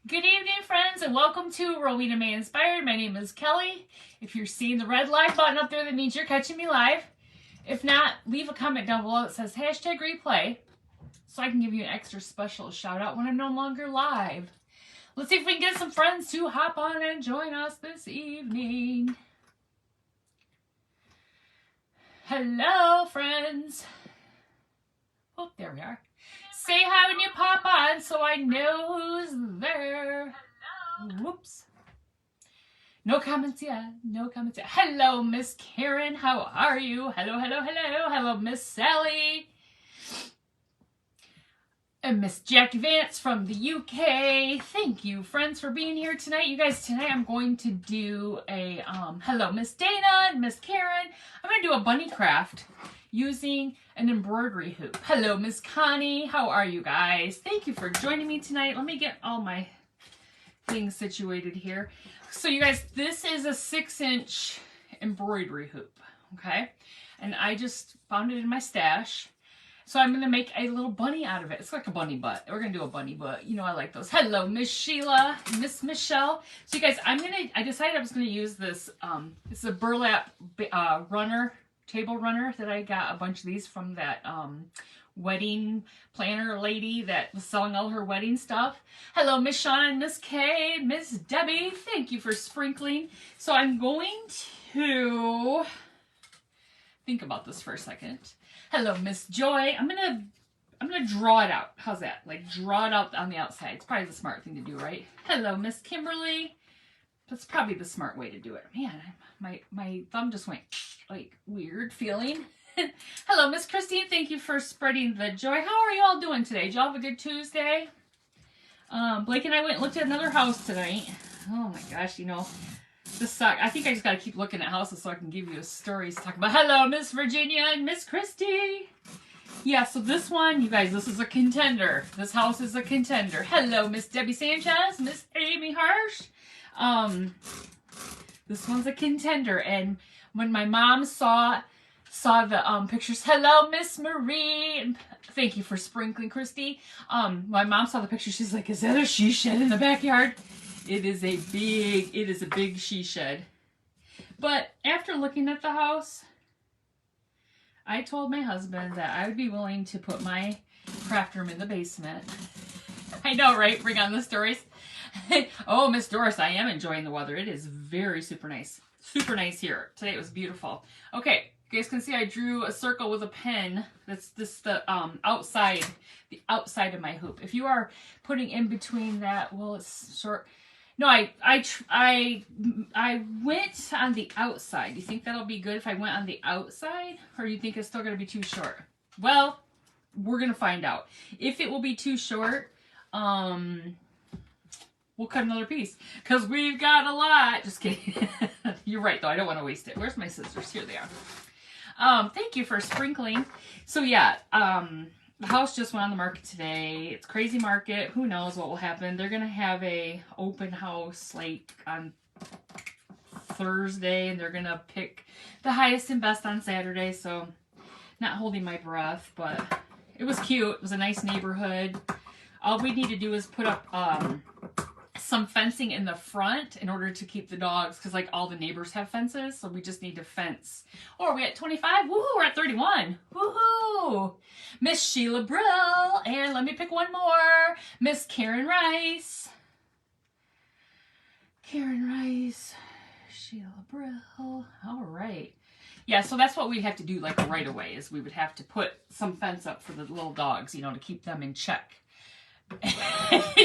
Good evening, friends, and welcome to Rowena May Inspired. My name is Kelly. If you're seeing the red live button up there, that means you're catching me live. If not, leave a comment down below that says hashtag replay so I can give you an extra special shout out when I'm no longer live. Let's see if we can get some friends to hop on and join us this evening. Hello, friends. Oh, there we are. Say hi when you pop on so I know who's there. Whoops. No comments yet. No comments yet. Hello, Miss Karen. How are you? Hello, hello, hello. Hello, Miss Sally. And Miss Jackie Vance from the UK. Thank you, friends, for being here tonight. You guys, tonight I'm going to do a, hello, Miss Dana and Miss Karen. I'm going to do a bunny craft using an embroidery hoop. Hello, Miss Connie. How are you guys? Thank you for joining me tonight. Let me get all my things situated here. So you guys, this is a 6-inch embroidery hoop, okay? And I just found it in my stash. So I'm going to make a little bunny out of it. It's like a bunny butt. We're going to do a bunny butt. You know I like those. Hello, Miss Sheila, Miss Michelle. So you guys, I decided I was going to use this. It's a burlap runner, table runner that I got a bunch of these from that wedding planner lady that was selling all her wedding stuff. Hello, Miss Shauna and Miss Kay, Miss Debbie. Thank you for sprinkling. So I'm going to think about this for a second. Hello, Miss Joy. I'm gonna draw it out. How's that? Like draw it out on the outside. It's probably the smart thing to do, right? Hello, Miss Kimberly. That's probably the smart way to do it. Man, my thumb just went like weird feeling. Hello, Miss Christine. Thank you for spreading the joy. How are you all doing today? Did y'all have a good Tuesday? Blake and I went and looked at another house tonight. Oh my gosh, you know, this sucks. I think I just got to keep looking at houses so I can give you stories to talk about. Hello, Miss Virginia and Miss Christy. Yeah, so this one, you guys, this is a contender. This house is a contender. Hello, Miss Debbie Sanchez, Miss Amy Harsh. This one's a contender. And when my mom saw the pictures, hello, Miss Marie. And thank you for sprinkling, Christy. My mom saw the picture. She's like, is that a she shed in the backyard? It is a big she shed. But after looking at the house, I told my husband that I would be willing to put my craft room in the basement. I know, right? Bring on the stories. Oh, Miss Doris, I am enjoying the weather. It is very super nice. Super nice here. Today it was beautiful. Okay, you guys can see I drew a circle with a pen. That's the outside of my hoop. If you are putting in between that, well, it's short. No, I went on the outside. Do you think that'll be good if I went on the outside? Or do you think it's still going to be too short? Well, we're going to find out. If it will be too short, we'll cut another piece. Because we've got a lot. Just kidding. You're right, though. I don't want to waste it. Where's my scissors? Here they are. Thank you for sprinkling. So, yeah, the house just went on the market today. It's crazy market. Who knows what will happen. They're going to have a open house like on Thursday, and they're going to pick the highest and best on Saturday. So not holding my breath, but it was cute. It was a nice neighborhood. All we need to do is put up some fencing in the front in order to keep the dogs, because like all the neighbors have fences, so we just need to fence. Oh, are we at 25? Woohoo, we're at 31. Woohoo! Miss Sheila Brill, and let me pick one more. Miss Karen Rice. Karen Rice. Sheila Brill. All right. Yeah, so that's what we'd have to do like right away, is we would have to put some fence up for the little dogs, you know, to keep them in check.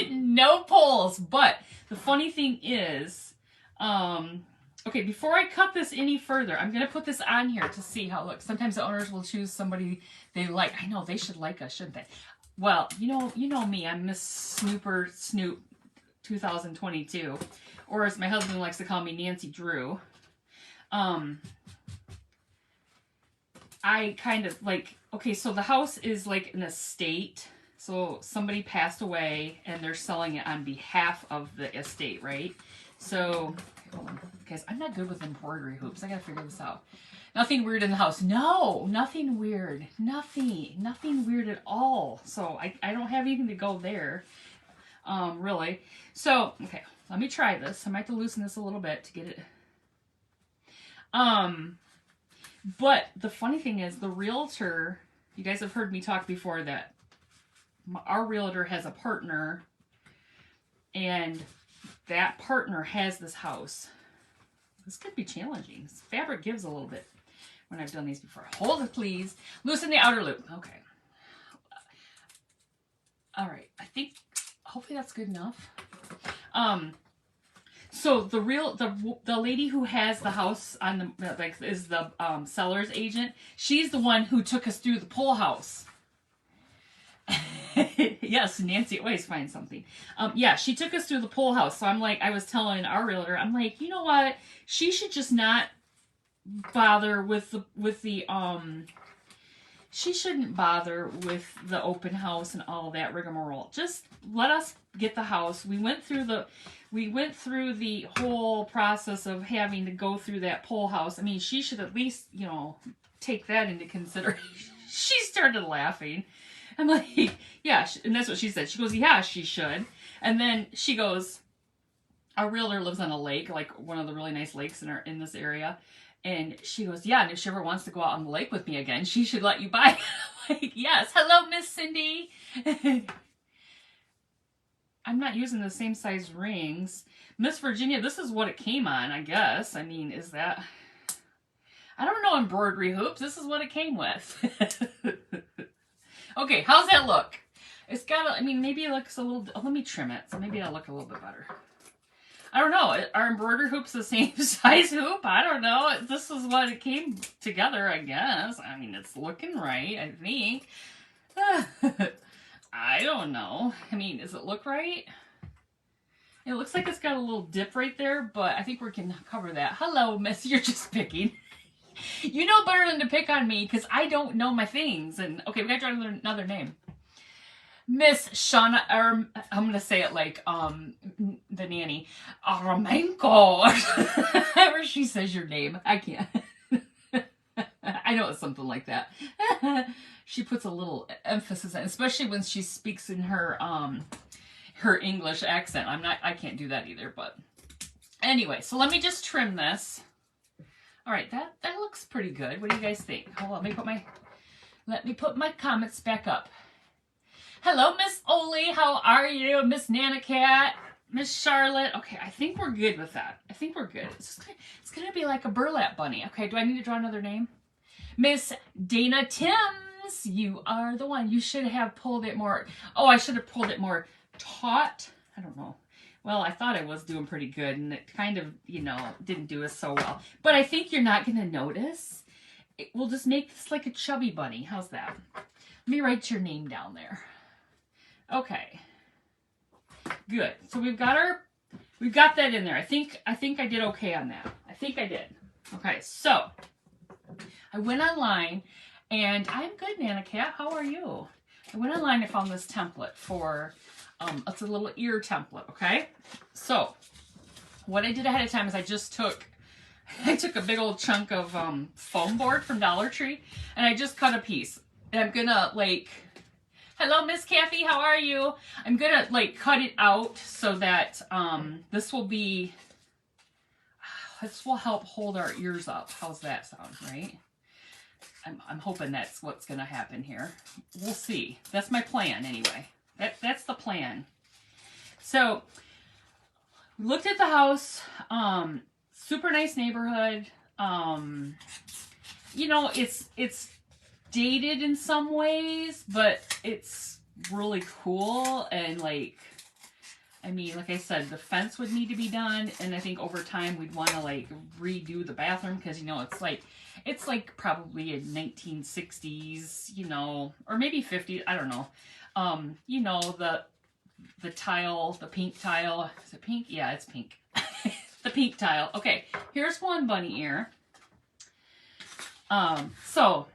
No poles, but the funny thing is, okay, before I cut this any further, I'm going to put this on here to see how it looks. Sometimes the owners will choose somebody they like. I know, they should like us, shouldn't they? Well, you know me, I'm Miss Snooper Snoop 2022, or as my husband likes to call me, Nancy Drew. I kind of like, okay, so the house is like an estate. So somebody passed away and they're selling it on behalf of the estate, right? So, hold on. Guys, I'm not good with embroidery hoops. I gotta figure this out. Nothing weird in the house. No, nothing weird. Nothing weird at all. So I don't have anything to go there. really. So, okay, let me try this. I might have to loosen this a little bit to get it. But the funny thing is, the realtor, you guys have heard me talk before that our realtor has a partner, and that partner has this house. This could be challenging. Fabric gives a little bit when I've done these before. Hold it, please. Loosen the outer loop. Okay. All right. I think, hopefully that's good enough. So the lady who has the house on the, like, is the seller's agent. She's the one who took us through the pole house. Yes, Nancy always finds something. Yeah, she took us through the pole house. So I'm like, I was telling our realtor, I'm like, you know what? She should just not bother with the she shouldn't bother with the open house and all that rigmarole. Just let us get the house. We went through the whole process of having to go through that pole house. I mean, she should at least, you know, take that into consideration. She started laughing. I'm like, yeah, and that's what she said. She goes, yeah, she should. And then she goes, our realtor lives on a lake, like one of the really nice lakes in this area. And she goes, yeah, and if she ever wants to go out on the lake with me again, she should let you buy. I'm like, yes. Hello, Miss Cindy. I'm not using the same size rings. Miss Virginia, this is what it came on, I guess. I mean, is that... I don't know embroidery hoops. This is what it came with. Okay, how's that look? It's got, I mean, maybe it looks a little, let me trim it, so maybe it'll look a little bit better. I don't know, are embroidery hoops the same size hoop? I don't know, this is what it came together, I guess. I mean, it's looking right, I think. I don't know. I mean, does it look right? It looks like it's got a little dip right there, but I think we can cover that. Hello, miss, you're just picking. You know better than to pick on me, because I don't know my things. And okay, we gotta try another name. Miss Shauna, I'm gonna say it like the nanny, Aramenko. However she says your name, I can't. I know it's something like that. She puts a little emphasis on, especially when she speaks in her her English accent. I can't do that either. But anyway, so let me just trim this. All right, that looks pretty good. What do you guys think? Hold on, let me put my comments back up. Hello, Miss Oli. How are you? Miss Nana Cat, Miss Charlotte. Okay, I think we're good with that. I think we're good. It's gonna be like a burlap bunny. Okay, do I need to draw another name? Miss Dana Timms, you are the one. You should have pulled it more. Oh, I should have pulled it more taut. I don't know. Well, I thought I was doing pretty good, and it kind of, you know, didn't do us so well. But I think you're not going to notice. We'll just make this like a chubby bunny. How's that? Let me write your name down there. Okay. Good. So we've got that in there. I think I did okay on that. I think I did. Okay, so I went online, and I'm good, Nana Cat. How are you? I went online and found this template for... it's a little ear template, okay? So, what I did ahead of time is I took a big old chunk of foam board from Dollar Tree, and I just cut a piece. And I'm gonna, like, hello, Miss Kathy, how are you? I'm gonna, like, cut it out so that this will help hold our ears up. How's that sound, right? I'm hoping that's what's gonna happen here. We'll see. That's my plan, anyway. That's the plan. So, we looked at the house. Super nice neighborhood. You know, it's dated in some ways, but it's really cool. And like, I mean, like I said, the fence would need to be done. And I think over time we'd want to like redo the bathroom because, you know, it's like probably in 1960s, you know, or maybe 50s. I don't know. You know, the tile, the pink tile. Is it pink? Yeah, it's pink. The pink tile. Okay, here's one bunny ear. So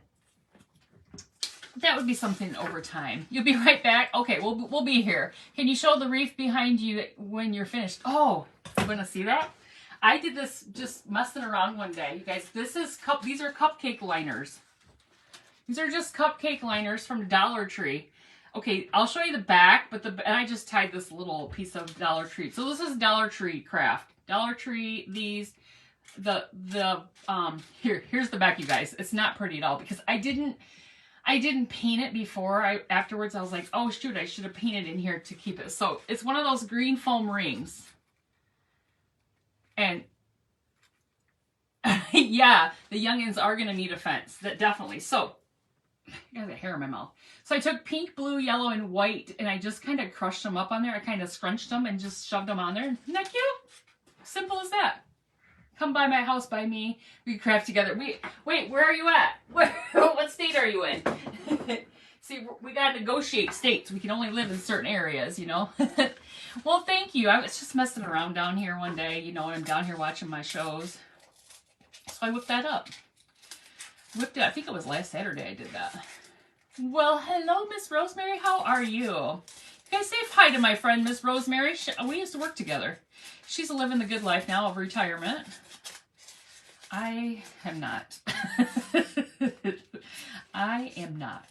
that would be something over time. You'll be right back. Okay, we'll be here. Can you show the wreath behind you when you're finished? Oh, you want to see that? I did this just messing around one day, you guys. These are cupcake liners. These are just cupcake liners from Dollar Tree. Okay, I'll show you the back, but and I just tied this little piece of Dollar Tree. So this is Dollar Tree craft. Dollar Tree, these, here's the back, you guys. It's not pretty at all because I didn't paint it before. Afterwards I was like, oh shoot, I should have painted in here to keep it. So it's one of those green foam rings. And yeah, the youngins are gonna need a fence. That definitely. So I got hair in my mouth. So I took pink, blue, yellow, and white, and I just kind of crushed them up on there. I kind of scrunched them and just shoved them on there. Isn't that cute? Simple as that. Come by my house by me. We craft together. Wait, where are you at? What state are you in? See, we got to negotiate states. We can only live in certain areas, you know. Well, thank you. I was just messing around down here one day, you know, and I'm down here watching my shows. So I whipped that up. Whipped it. I think it was last Saturday I did that. Well, hello, Miss Rosemary. How are you? You guys say hi to my friend, Miss Rosemary. We used to work together. She's living the good life now of retirement. I am not. I am not.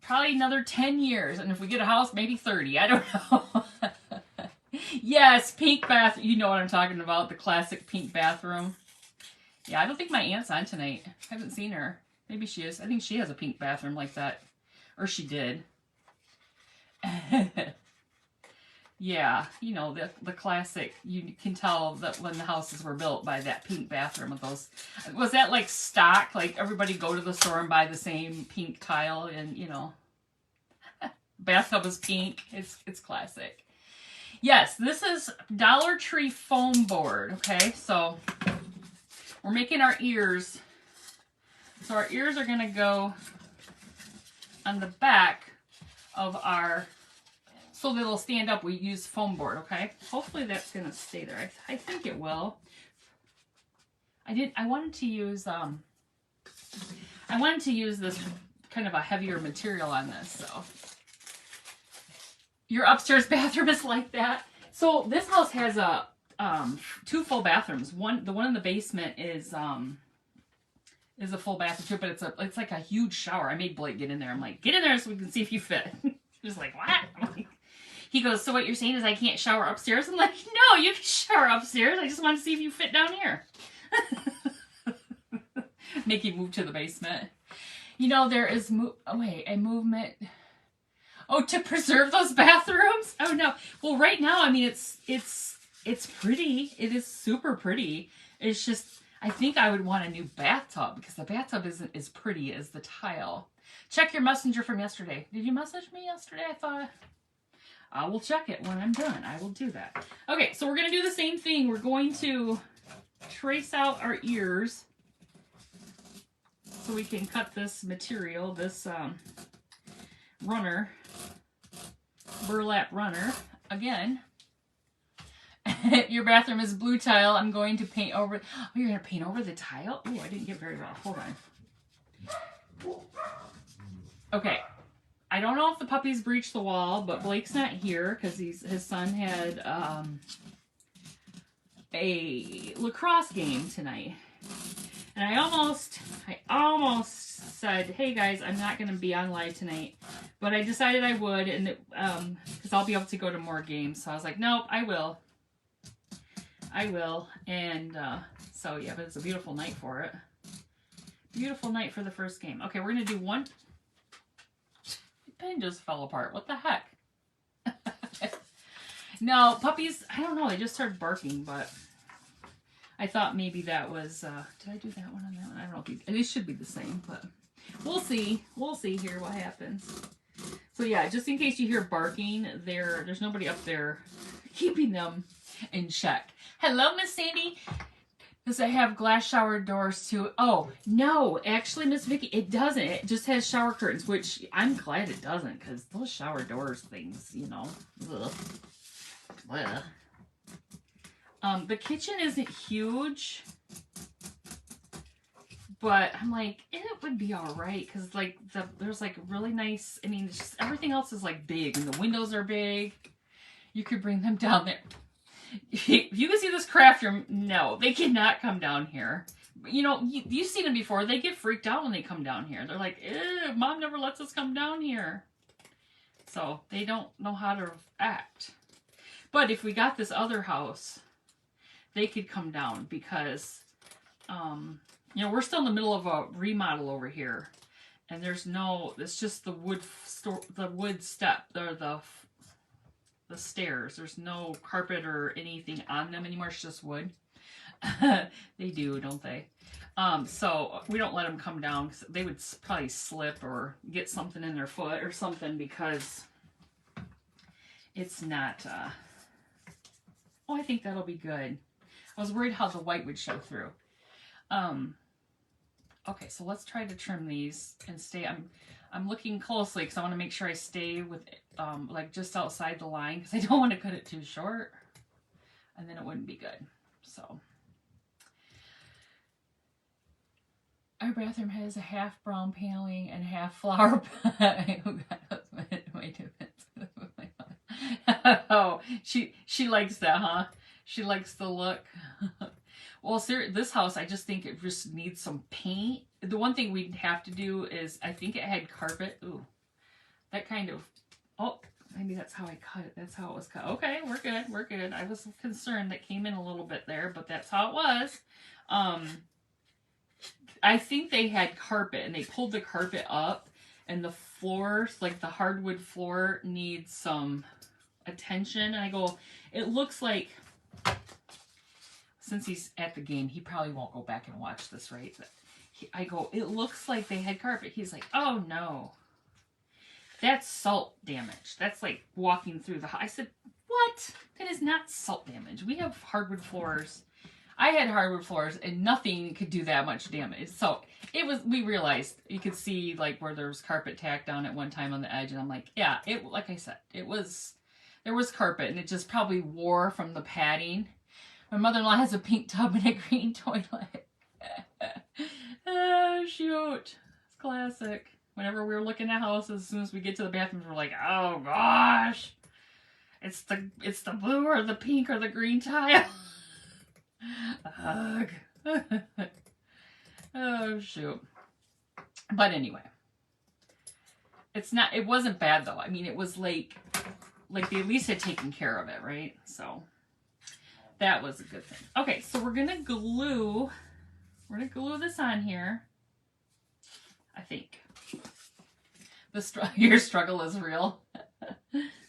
Probably another 10 years. And if we get a house, maybe 30. I don't know. Yes, pink bath. You know what I'm talking about. The classic pink bathroom. Yeah, I don't think my aunt's on tonight. I haven't seen her. Maybe she is. I think she has a pink bathroom like that. Or she did. Yeah, you know, the classic. You can tell that when the houses were built by that pink bathroom with those. Was that like stock? Like everybody go to the store and buy the same pink tile and, you know. Bathtub is pink. It's classic. Yes, this is Dollar Tree foam board. Okay, so we're making our ears. So our ears are going to go on the back of our, so that it'll stand up. We use foam board, okay? Hopefully that's going to stay there. I think it will. I wanted to use this kind of a heavier material on this, so. Your upstairs bathroom is like that. So this house has two full bathrooms. The one in the basement is a full bathroom too, but it's like a huge shower. I made Blake get in there. I'm like, get in there so we can see if you fit. He's like, what? I'm like, he goes, so what you're saying is I can't shower upstairs? I'm like, no, you can shower upstairs. I just want to see if you fit down here. Make you move to the basement. You know, there is a movement. Oh, to preserve those bathrooms? Oh no. Well, right now, I mean, it's pretty. It is super pretty. It's just, I think I would want a new bathtub because the bathtub isn't as pretty as the tile. Check your messenger from yesterday. Did you message me yesterday? I thought I will check it when I'm done. I will do that. Okay, so we're going to do the same thing. We're going to trace out our ears so we can cut this material, this runner, burlap runner. Again, your bathroom is blue tile. I'm going to paint over. Oh, you're going to paint over the tile? Oh, I didn't get very well. Hold on. Okay. I don't know if the puppies breached the wall, but Blake's not here because his son had a lacrosse game tonight. And I almost said, hey guys, I'm not going to be on live tonight. But I decided I would, and because I'll be able to go to more games. So I was like, nope, I will. And so yeah, but it's a beautiful night for it. Beautiful night for the first game. Okay, we're going to do one. The pen just fell apart. What the heck? No, puppies, I don't know. They just started barking, but I thought maybe that was, did I do that one on that one? I don't know. These should be the same, but we'll see. We'll see here what happens. So yeah, just in case you hear barking, there's nobody up there keeping them in check. Hello, Miss Sandy. Does it have glass shower doors too? Oh, no. Actually, Miss Vicky, it doesn't. It just has shower curtains, which I'm glad it doesn't, because those shower doors things, you know. Ugh. Ugh. The kitchen isn't huge, but I'm like, it would be all right, because like there's like really nice, I mean, it's just, everything else is like big, and the windows are big. You could bring them down there. If you can see this craft room, no, they cannot come down here. You know, you've seen them before. They get freaked out when they come down here. They're like, ew, Mom never lets us come down here. So they don't know how to act. But if we got this other house, they could come down because, you know, we're still in the middle of a remodel over here. And there's no, it's just the wood step, or the stairs. There's no carpet or anything on them anymore. It's just wood. They do, don't they? So we don't let them come down. They would probably slip or get something in their foot or something because it's not, oh, I think that'll be good. I was worried how the white would show through. Okay, so let's try to trim these and stay. I'm looking closely because I want to make sure I stay with like just outside the line because I don't want to cut it too short, and then it wouldn't be good. So our bathroom has a half brown paneling and half flower pot. Oh, she likes that, huh? She likes the look. Well, this house, I just think it just needs some paint. The one thing we'd have to do is, I think it had carpet. Ooh, that kind of, oh, maybe that's how I cut it. That's how it was cut. Okay, we're good. We're good. I was concerned that came in a little bit there, but that's how it was. I think they had carpet and they pulled the carpet up, and the floors, like the hardwood floor, needs some attention. And I go, it looks like, since he's at the game, he probably won't go back and watch this, right? But I go, it looks like they had carpet. He's like, oh no, that's salt damage. That's like walking through the house. I said, what? That is not salt damage. We have hardwood floors. I had hardwood floors and nothing could do that much damage. So it was, we realized, you could see like where there was carpet tacked down at one time on the edge. And I'm like, yeah, it, like I said, it was, there was carpet and it just probably wore from the padding. My mother-in-law has a pink tub and a green toilet. Oh, shoot. It's classic. Whenever we were looking at houses, as soon as we get to the bathrooms, we're like, oh gosh. It's the blue or the pink or the green tile. Ugh. Oh, shoot. But anyway. It wasn't bad though. I mean, it was like they at least had taken care of it, right? So that was a good thing. Okay, so we're gonna glue this on here. I think. Your struggle is real.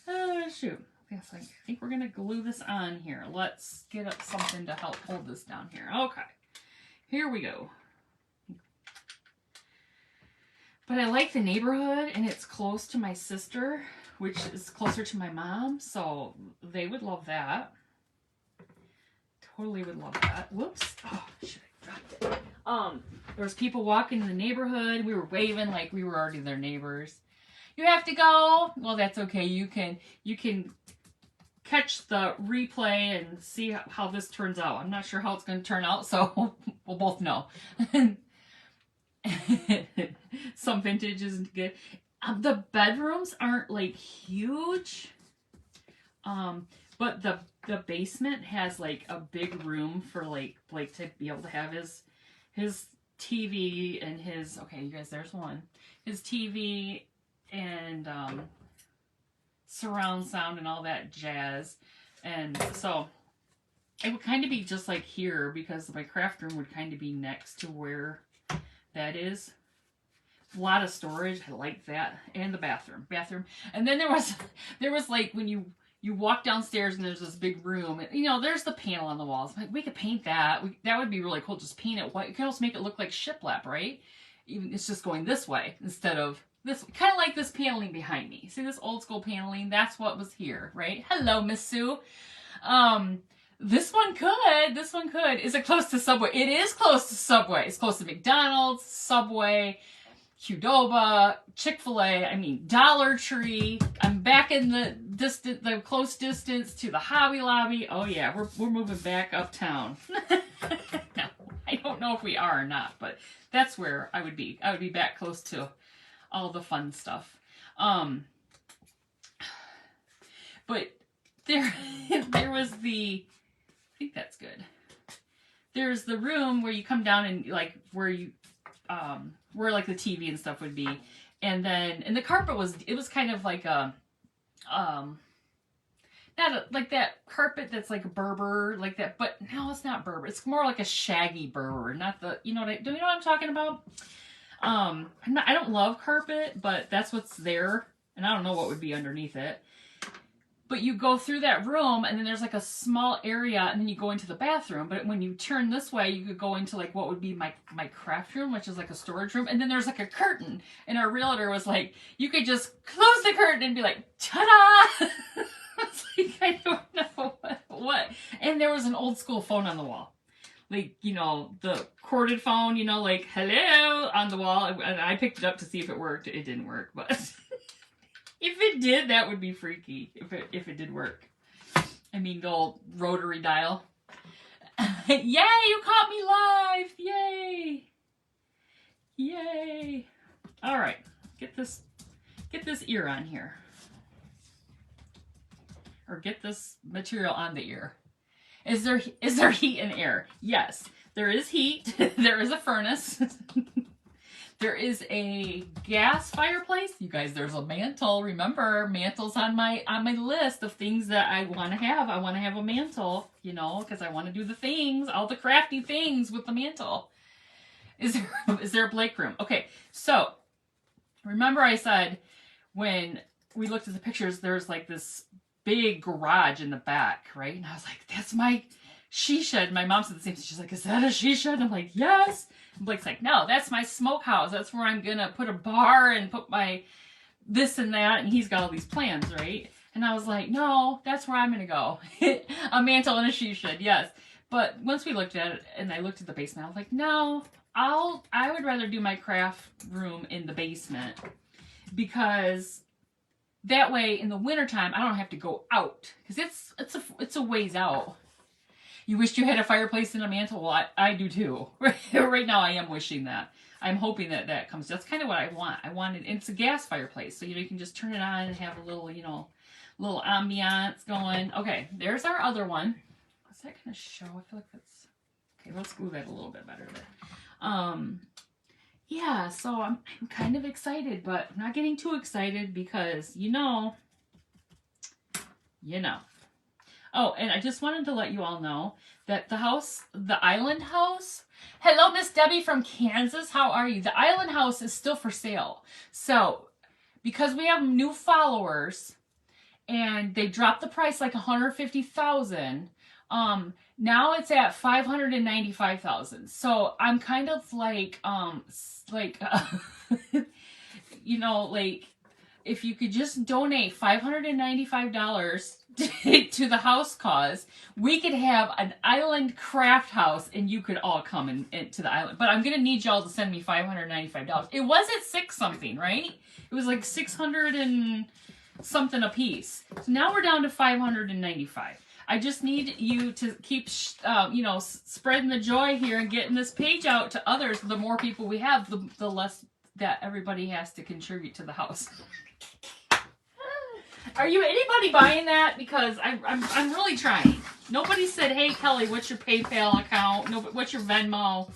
Oh, shoot. Yes, I think we're gonna glue this on here. Let's get up something to help hold this down here. Okay, here we go. But I like the neighborhood, and it's close to my sister, which is closer to my mom, so they would love that. Totally would love that. Whoops. Oh, shoot, I dropped it. There was people walking in the neighborhood. We were waving like we were already their neighbors. You have to go. Well, that's okay. You can catch the replay and see how this turns out. I'm not sure how it's going to turn out, so we'll both know. Some vintage isn't good. The bedrooms aren't like huge, but the basement has like a big room for like Blake to be able to have his TV and his, okay, you guys, there's one, his TV and surround sound and all that jazz. And so it would kind of be just like here, because my craft room would kind of be next to where that is. A lot of storage. I like that. And the bathroom. And then there was like when you walk downstairs and there's this big room, and, you know, there's the panel on the walls. Like, we could paint that. That would be really cool. Just paint it white. You can also make it look like shiplap, right? Even it's just going this way instead of this. Kind of like this paneling behind me. See this old school paneling? That's what was here, right? Hello, Miss Sue. This one could. This one could. Is it close to Subway? It is close to Subway. It's close to McDonald's, Subway, Qdoba, Chick-fil-A, I mean Dollar Tree. I'm back in the close distance to the Hobby Lobby. Oh yeah, we're moving back uptown. No, I don't know if we are or not, but that's where I would be. I would be back close to all the fun stuff. But there was the, I think that's good. there's the room where you come down and like where you where like the TV and stuff would be, and the carpet was, it was kind of like a like that carpet that's like a Berber like that, but no, it's not Berber. It's more like a shaggy Berber, not the, you know what do you know what I'm talking about? I don't love carpet, but that's what's there, and I don't know what would be underneath it. But you go through that room, and then there's like a small area, and then you go into the bathroom. But when you turn this way, you could go into like what would be my craft room, which is like a storage room. And then there's like a curtain. And our realtor was like, you could just close the curtain and be like, ta-da! It's like, I don't know what. And there was an old school phone on the wall. Like, you know, the corded phone, you know, like, hello, on the wall. And I picked it up to see if it worked. It didn't work, but... If it did, that would be freaky. If it did work. I mean, the old rotary dial. Yay! You caught me live! Yay! Yay! All right, get this ear on here, or get this material on the ear. Is there heat and air? Yes, there is heat. There is a furnace. There is a gas fireplace. You guys, there's a mantle. Remember, mantle's on my list of things that I want to have. I want to have a mantle, you know, because I want to do the things, all the crafty things with the mantle. Is there a break room? Okay, so remember I said when we looked at the pictures, there's like this big garage in the back, right? And I was like, that's my she shed. My mom said the same thing. She's like, is that a she shed? And I'm like, yes. And Blake's like, no, that's my smokehouse. That's where I'm going to put a bar and put my this and that. And he's got all these plans, right? And I was like, no, that's where I'm going to go. A mantle and a she shed, yes. But once we looked at it and I looked at the basement, I was like, no, I would rather do my craft room in the basement, because that way in the wintertime I don't have to go out, because it's a ways out. You wished you had a fireplace and a mantle? Well, I do too. Right now I am wishing that. I'm hoping that comes. That's kind of what I want. I wanted, it's a gas fireplace, so you know you can just turn it on and have a little, you know, little ambiance going. Okay, there's our other one. What's that going to show? I feel like that's okay. Let's move that a little bit better there. Yeah, so I'm kind of excited, but I'm not getting too excited because you know. Oh, and I just wanted to let you all know that the house, the island house. Hello, Miss Debbie from Kansas. How are you? The island house is still for sale. So, because we have new followers and they dropped the price like $150,000, now it's at $595,000. So, I'm kind of like you know, like if you could just donate $595 to the house cause, we could have an island craft house and you could all come into the island. But I'm going to need y'all to send me $595. It was at $6 something, right? It was like 600 and something a piece. So now we're down to $595. I just need you to keep, you know, spreading the joy here and getting this page out to others. The more people we have, the less that everybody has to contribute to the house. Are you anybody buying that? Because I'm really trying. Nobody said, hey Kelly, what's your PayPal account? No, what's your Venmo?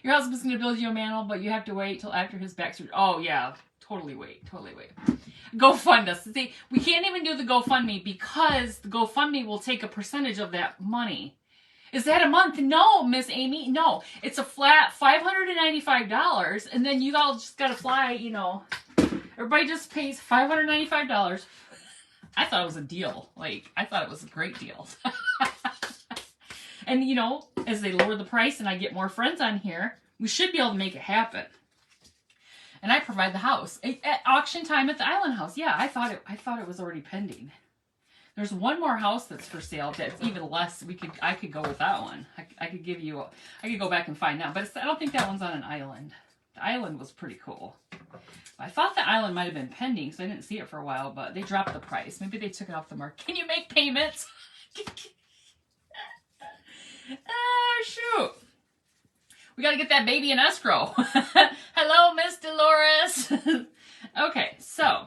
Your husband's gonna build you a mantle, but you have to wait till after his back surgery. Oh yeah, totally wait. Go fund us. See, we can't even do the GoFundMe because the GoFundMe will take a percentage of that money. Is that a month? No, Miss Amy. No, it's a flat $595, and then you all just gotta fly. You know, everybody just pays $595. I thought it was a deal. Like, I thought it was a great deal. And you know, as they lower the price and I get more friends on here, we should be able to make it happen. And I provide the house at auction time at the Island House. Yeah, I thought it was already pending. There's one more house that's for sale that's even less. I could go with that one. I could go back and find out, but I don't think that one's on an island. The island was pretty cool. I thought the island might have been pending because I didn't see it for a while, but they dropped the price. Maybe they took it off the market. Can you make payments? Oh, shoot. We got to get that baby in escrow. Hello, Miss Dolores. Okay, so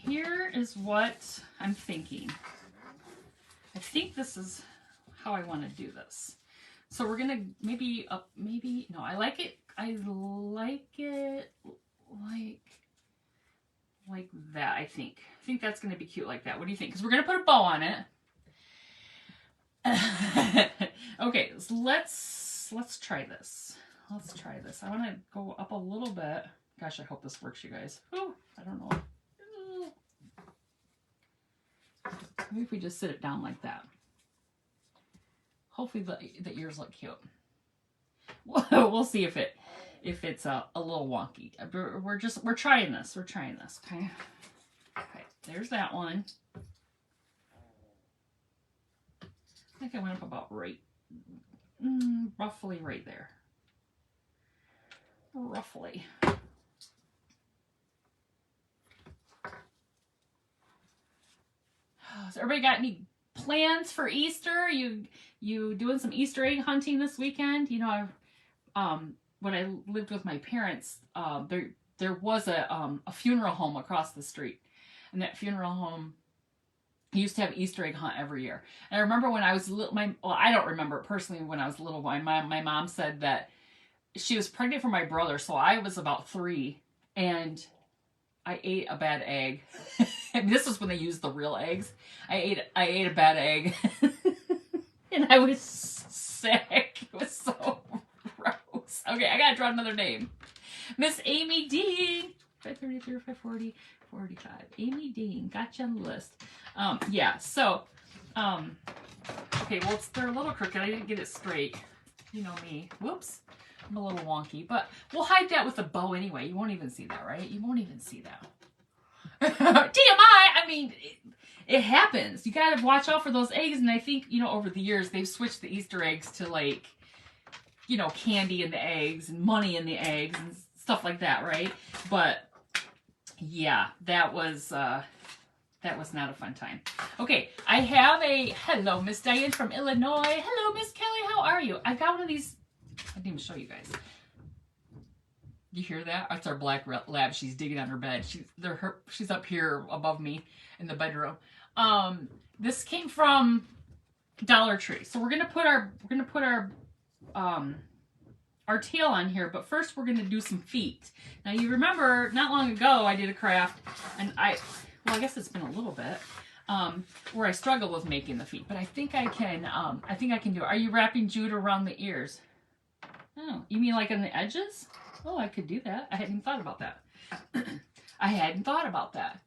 here is what I'm thinking. I think this is how I want to do this. So we're gonna maybe no, I like it like that. I think that's gonna be cute like that. What do you think? Because we're gonna put a bow on it. Okay, so let's try this. Let's try this. I want to go up a little bit. Gosh, I hope this works, you guys. Ooh, I don't know. Maybe if we just sit it down like that. Hopefully the ears look cute. We'll see if it's a little wonky. We're trying this. We're trying this. Okay. Okay. There's that one. I think I went up about roughly right there. Roughly. So everybody got any plans for Easter? You doing some Easter egg hunting this weekend? You know, when I lived with my parents, there was a funeral home across the street, and that funeral home used to have Easter egg hunt every year. And I remember when I was little, I don't remember it personally when I was little. My mom said that she was pregnant for my brother, so I was about 3, and I ate a bad egg. I mean, this was when they used the real eggs. I ate a bad egg, and I was sick. It was so gross. Okay, I gotta draw another name. Miss Amy Dean. 533, 540, 45. Amy Dean. Got you on the list. Yeah, so, okay, well, they're a little crooked. I didn't get it straight. You know me. Whoops. I'm a little wonky, but we'll hide that with a bow anyway. You won't even see that, right? You won't even see that. TMI! I mean, it happens. You gotta watch out for those eggs, and I think, you know, over the years, they've switched the Easter eggs to, like, you know, candy in the eggs and money in the eggs and stuff like that, right? But, yeah, that was not a fun time. Okay, I have a hello, Miss Diane from Illinois. Hello, Miss Kelly. How are you? I got one of these. I didn't even show you guys. You hear that? That's our black lab. She's digging on her bed. She's up here above me in the bedroom. This came from Dollar Tree. So we're gonna put our tail on here, but first we're gonna do some feet. Now you remember not long ago I did a craft, and I guess it's been a little bit, where I struggled with making the feet, but I think I can do it. Are you wrapping jute around the ears? Oh, you mean like on the edges? Oh, I could do that. I hadn't even thought about that. I hadn't thought about that.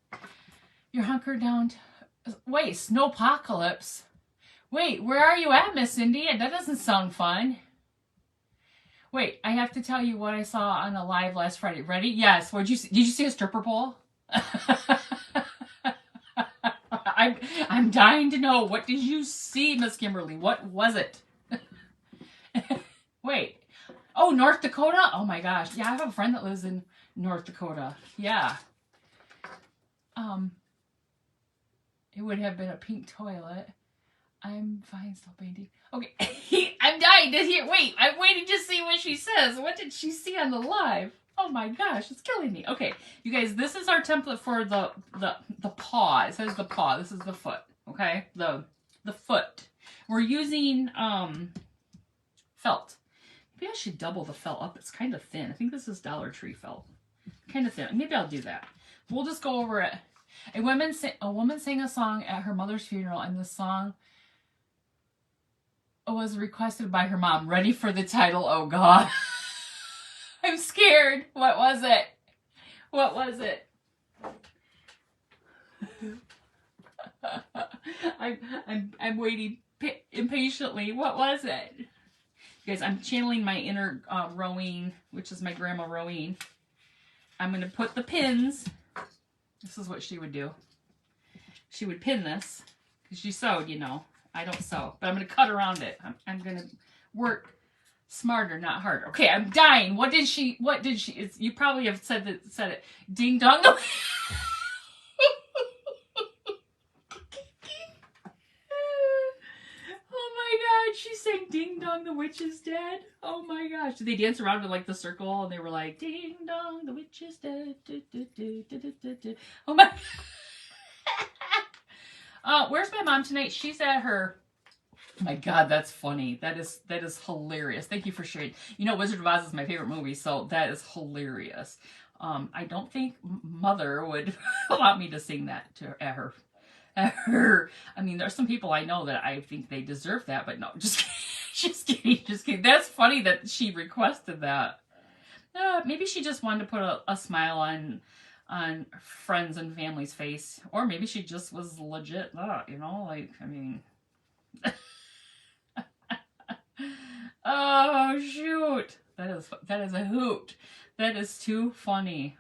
You're hunkered down. Wait, snowpocalypse. Wait, where are you at, Miss Cindy? That doesn't sound fun. Wait, I have to tell you what I saw on a live last Friday. Ready? Yes. Did you see a stripper pole? I'm dying to know. What did you see, Miss Kimberly? What was it? Wait. Oh, North Dakota? Oh my gosh. Yeah, I have a friend that lives in North Dakota. Yeah. It would have been a pink toilet. I'm fine, still painting. Okay. I'm dying to hear. Wait, I'm waiting to see what she says. What did she see on the live? Oh my gosh, it's killing me. Okay, you guys, this is our template for the paw. It says the paw. This is the foot. Okay, the foot. We're using felt. Maybe I should double the felt up. It's kind of thin. I think this is Dollar Tree felt. Kind of thin. Maybe I'll do that. We'll just go over it. A woman sang a song at her mother's funeral, and the song was requested by her mom. Ready for the title? Oh God. I'm scared. What was it? What was it? I'm waiting impatiently. What was it? You guys, I'm channeling my inner rowing, which is my grandma rowing. I'm going to put the pins. This is what she would do. She would pin this because she sewed, you know. I don't sew, but I'm going to cut around it. I'm going to work smarter, not harder. Okay, I'm dying. What did she, you probably have said it. Ding dong. Oh my God, she sang ding dong, the witch is dead. Oh my gosh. Did they dance around in like the circle and they were like, ding dong, the witch is dead. Do, do, do, do, do, do, do. Oh my. Where's my mom tonight? She's at her My God, that's funny. That is hilarious. Thank you for sharing. You know, Wizard of Oz is my favorite movie, so that is hilarious. I don't think Mother would want me to sing that to her. I mean, there's some people I know that I think they deserve that, but no, just kidding. Just kidding. Just kidding. That's funny that she requested that. Maybe she just wanted to put a smile on friends and family's face, or maybe she just was legit. You know, like, I mean. Oh shoot! That is a hoot. That is too funny.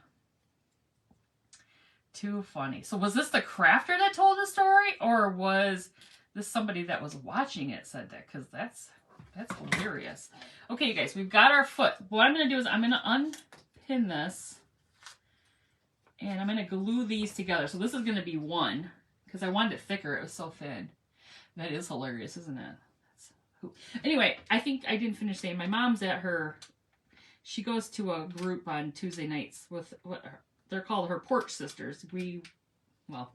Too funny. So was this the crafter that told the story, or was this somebody that was watching it said that? Because that's hilarious. Okay, you guys, we've got our foot. What I'm going to do is I'm going to unpin this, and I'm going to glue these together. So this is going to be one, because I wanted it thicker. It was so thin. That is hilarious, isn't it? Anyway, I think I didn't finish saying my mom's at her. She goes to a group on Tuesday nights with what they're called her Porch Sisters. We call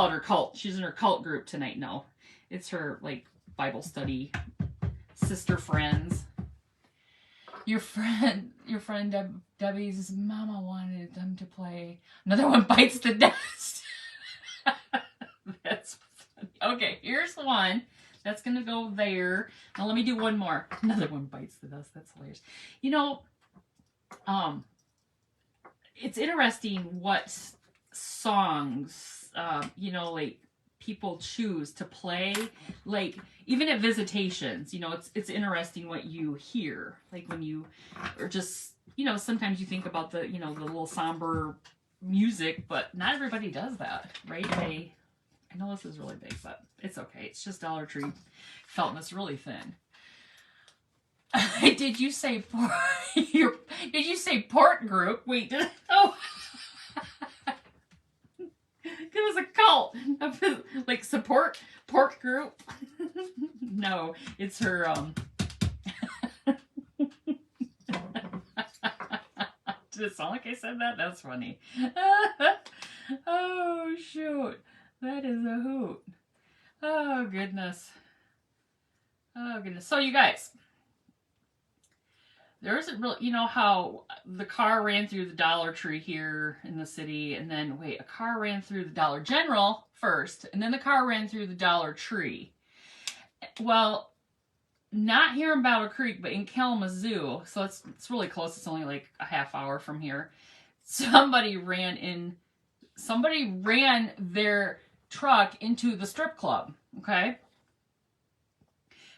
it her cult. She's in her cult group tonight. No, it's her like Bible study sister friends. Your friend Debbie's mama wanted them to play. Another one bites the dust. That's funny. Okay, here's one. That's going to go there. Now let me do one more. Another one bites the dust. That's hilarious. You know, it's interesting what songs, you know, like people choose to play. Like even at visitations, you know, it's interesting what you hear. Like when you, or just, you know, sometimes you think about the, you know, the little somber music, but not everybody does that, right? I know this is really big, but it's okay. It's just Dollar Tree felt, and it's really thin. Did you say port? Did you say port group? Wait, oh, it was a cult, like support port group. No, it's her. Did it sound like I said that? That's funny. Oh shoot. That is a hoot. Oh, goodness. Oh, goodness. So, you guys, there isn't really, you know how the car ran through the Dollar Tree here in the city, and then, wait, a car ran through the Dollar General first, and then the car ran through the Dollar Tree. Well, not here in Battle Creek, but in Kalamazoo, so it's really close. It's only like a half hour from here. Somebody ran their truck into the strip club. Okay.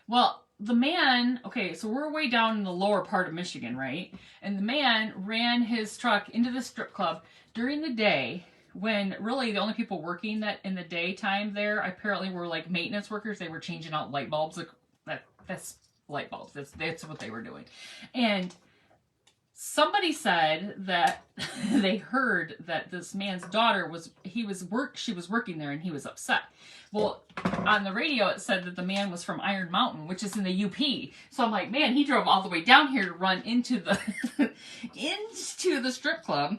Well, the man, okay, so we're way down in the lower part of Michigan, right? And the man ran his truck into the strip club during the day, when really the only people working that in the daytime there apparently were like maintenance workers. They were changing out light bulbs. That's light bulbs. That's what they were doing. And somebody said that they heard that this man's daughter she was working there and he was upset. Well, on the radio it said that the man was from Iron Mountain, which is in the UP. So I'm like, man, he drove all the way down here to run into the into the strip club.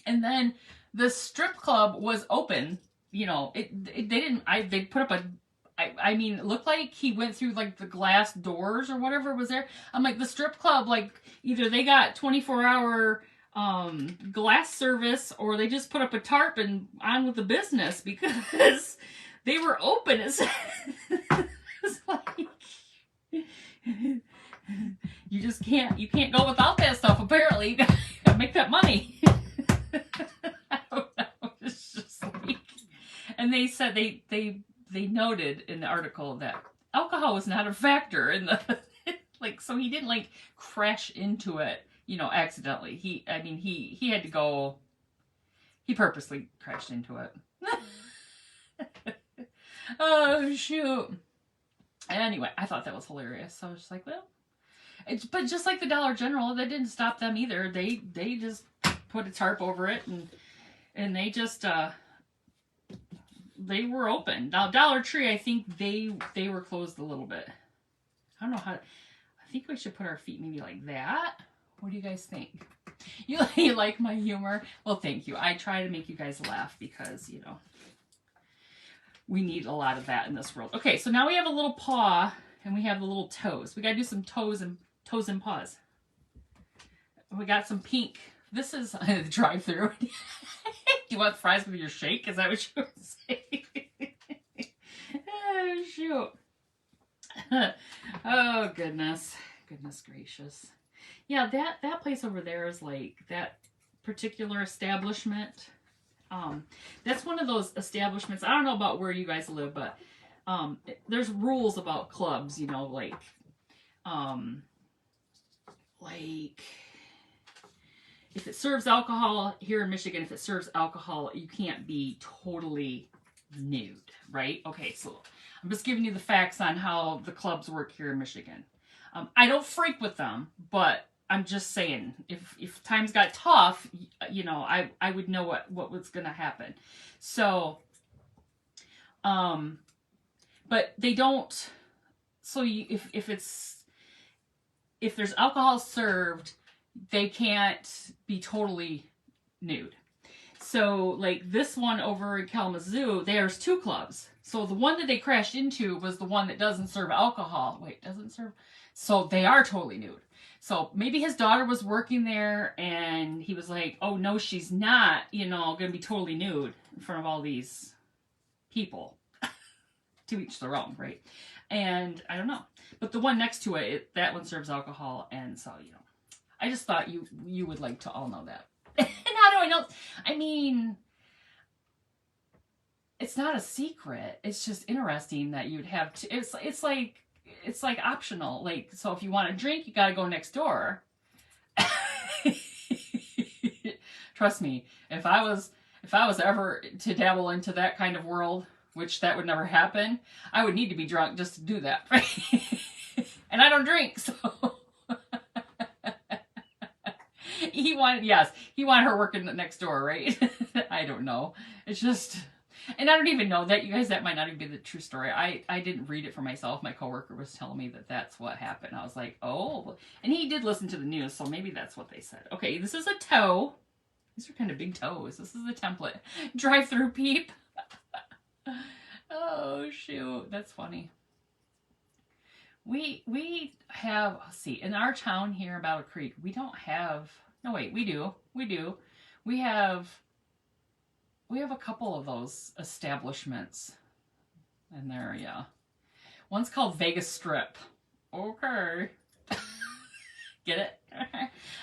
And then the strip club was open. You know, they put up I mean, it looked like he went through like the glass doors or whatever was there. I'm like, the strip club, like either they got 24-hour glass service, or they just put up a tarp and on with the business, because they were open. It's like you can't go without that stuff. Apparently, you gotta make that money. I don't know. It's just like, and they said they noted in the article that alcohol was not a factor in the like, so he didn't like crash into it, you know, accidentally. He had to go. He purposely crashed into it. Oh shoot. Anyway, I thought that was hilarious. So I was just like, well, but just like the Dollar General, that didn't stop them either. They just put a tarp over it, and they just they were open. Now Dollar Tree, I think they were closed a little bit. I don't know how. I think we should put our feet maybe like that. What do you guys think? You like my humor? Well, thank you. I try to make you guys laugh because, you know, we need a lot of that in this world. Okay, so now we have a little paw and we have the little toes. We gotta do some toes and paws. We got some pink. This is the drive-through. Do you want fries with your shake? Is that what you would say? Oh, shoot. Oh, goodness. Goodness gracious. Yeah, that place over there is like that particular establishment. That's one of those establishments. I don't know about where you guys live, but there's rules about clubs, you know, like if it serves alcohol here in Michigan, if it serves alcohol, you can't be totally nude, right? Okay, so I'm just giving you the facts on how the clubs work here in Michigan. I don't freak with them, but I'm just saying, if times got tough, you know, I would know what was going to happen. So, but they don't. So if there's alcohol served, they can't be totally nude. So, like this one over in Kalamazoo, there's 2 clubs. So the one that they crashed into was the one that doesn't serve alcohol. Wait, doesn't serve? So they are totally nude. So maybe his daughter was working there and he was like, oh no, she's not, you know, going to be totally nude in front of all these people. To each their own, right? And I don't know. But the one next to it, that one serves alcohol. And so, you know, I just thought you would like to all know that. And how do I know? I mean, it's not a secret. It's just interesting that you'd have to, it's like optional. Like, so if you want a drink, you got to go next door. Trust me, if I was ever to dabble into that kind of world, which that would never happen, I would need to be drunk just to do that. And I don't drink, so. He wanted her working next door, right? I don't know. It's just, and I don't even know that, you guys, that might not even be the true story. I didn't read it for myself. My coworker was telling me that that's what happened. I was like, oh, and he did listen to the news, so maybe that's what they said. Okay, this is a toe. These are kind of big toes. This is the template. Drive-through peep. Oh, shoot. That's funny. We have, let's see, in our town here in Battle Creek, we don't have, no wait, we do. We have a couple of those establishments in there, yeah. One's called Vegas Strip. Okay. Get it?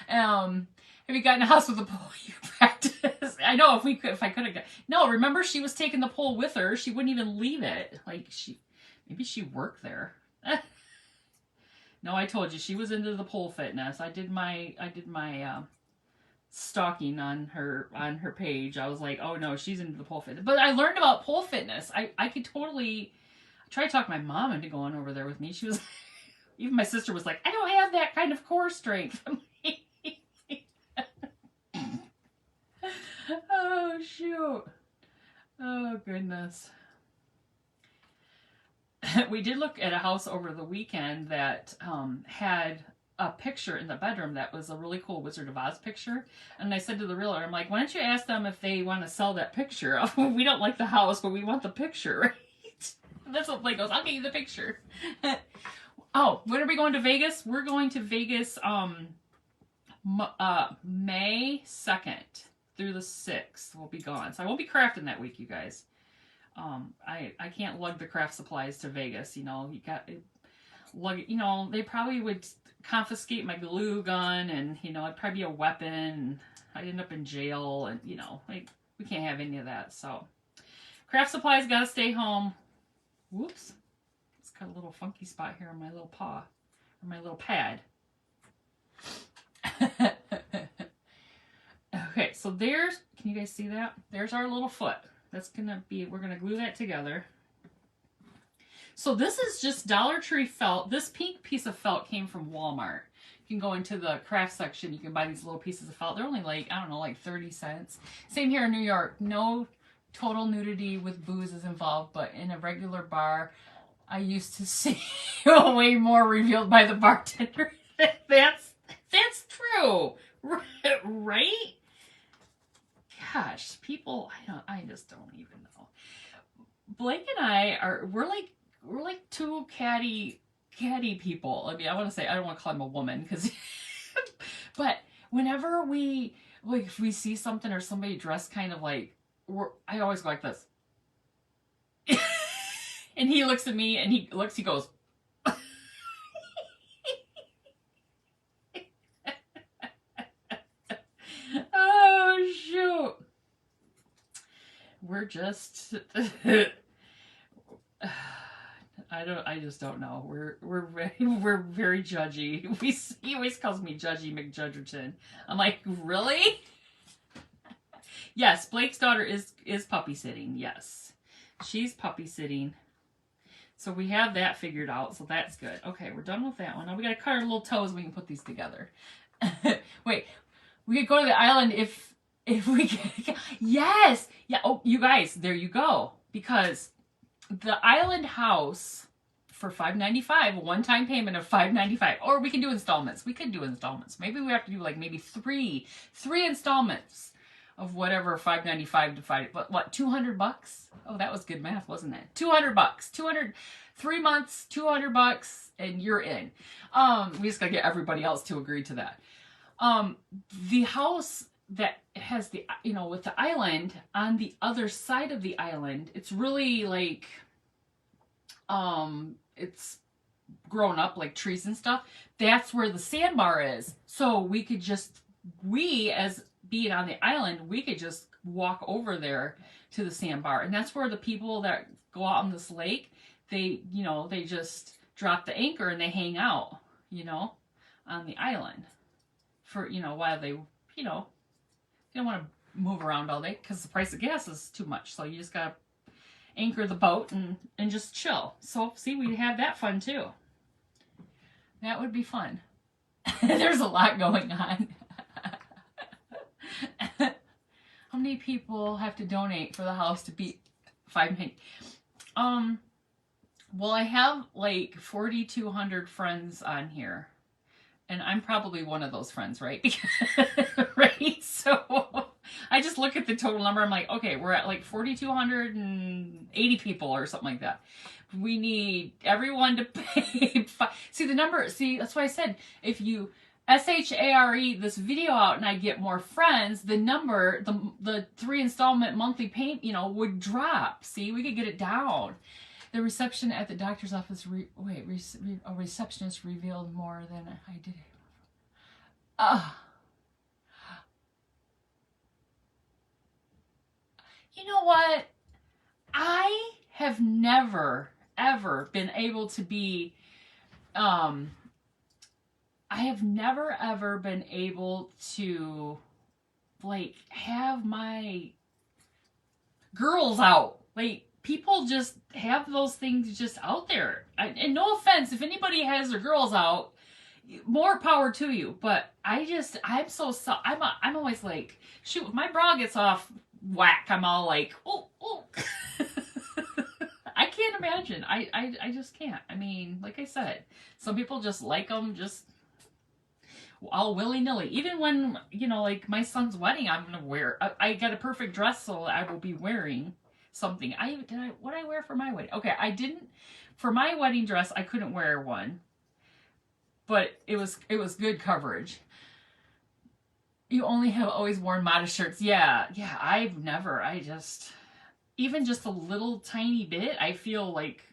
Have you gotten a house with a pole? You practice. I know if I could have got. No, remember she was taking the pole with her. She wouldn't even leave it. Like maybe she worked there. No, I told you she was into the pole fitness. I did my stalking on her page. I was like, oh no, she's into the pole fitness. But I learned about pole fitness. I could totally. I tried to talk my mom into going over there with me. She was. Even my sister was like, I don't have that kind of core strength. Oh, shoot. Oh, goodness. We did look at a house over the weekend that had a picture in the bedroom that was a really cool Wizard of Oz picture. And I said to the realtor, I'm like, why don't you ask them if they want to sell that picture? We don't like the house, but we want the picture, right? And that's what Blake goes, I'll get you the picture. Oh, when are we going to Vegas? We're going to Vegas May 2nd through the 6th. We'll be gone. So I won't be crafting that week, you guys. I can't lug the craft supplies to Vegas. You know, they probably would confiscate my glue gun and, you know, it'd probably be a weapon and I'd end up in jail and, you know, like we can't have any of that. So craft supplies got to stay home. Whoops. It's got a little funky spot here on my little paw, or my little pad. Okay, so there's, can you guys see that? There's our little foot. That's gonna be, we're gonna glue that together. So this is just Dollar Tree felt. This pink piece of felt came from Walmart. You can go into the craft section. You can buy these little pieces of felt. They're only like, I don't know, like 30 cents. Same here in New York. No total nudity with booze is involved, but in a regular bar, I used to see way more revealed by the bartender. That's true, right? Gosh, people, I just don't even know. Blake and I we're like two catty people. I mean, I want to say, I don't want to call him a woman because, but whenever we, like, if we see something or somebody dressed kind of like, I always go like this. And he looks at me and he goes, oh, shoot. We're just, I just don't know. We're very judgy. He always calls me Judgy McJudgerton. I'm like, really? Yes, Blake's daughter is puppy sitting. Yes, she's puppy sitting. So we have that figured out. So that's good. Okay, we're done with that one. Now we gotta cut our little toes. We can put these together. Wait, we could go to the island if we can. Yes, yeah. Oh, you guys, there you go. Because the island house for $5.95, a one-time payment of $5.95, or we can do installments. We could do installments. Maybe we have to do like maybe three installments of whatever $5.95 divided. What 200 bucks? Oh, that was good math, wasn't it? 200 bucks. 3 months, 200 bucks, and you're in. We just gotta get everybody else to agree to that. The house that has the, you know, with the island, on the other side of the island, it's really like, it's grown up like trees and stuff. That's where the sandbar is. So we could just, as being on the island, we could just walk over there to the sandbar. And that's where the people that go out on this lake, they, you know, they just drop the anchor and they hang out, you know, on the island for, you know, while they, you know, you don't want to move around all day because the price of gas is too much. So you just got to anchor the boat and just chill. So see, we have that fun too. That would be fun. There's a lot going on. How many people have to donate for the house to be $5? Well, I have like 4,200 friends on here. And I'm probably one of those friends, right? Right? So I just look at the total number. I'm like, okay, we're at like 4,280 people or something like that. We need everyone to pay. See the number. See, that's why I said if you SHARE this video out and I get more friends, the number, the 3 installment monthly payment, you know, would drop. See, we could get it down. The reception at the doctor's office, a receptionist revealed more than I did. You know what? I have never, ever been able to be, I have never, ever been able to, like, have my girls out. Like, people just have those things just out there. And no offense, if anybody has their girls out, more power to you. But I'm always like, shoot, if my bra gets off whack, I'm all like, oh. I can't imagine. I just can't. I mean, like I said, some people just like them just all willy-nilly. Even when, you know, like my son's wedding, I'm going to wear, I got a perfect dress, so I will be wearing something. What did I wear for my wedding? Okay, I didn't, for my wedding dress, I couldn't wear one, but it was good coverage. You only have always worn modest shirts. Yeah, even just a little tiny bit, I feel like,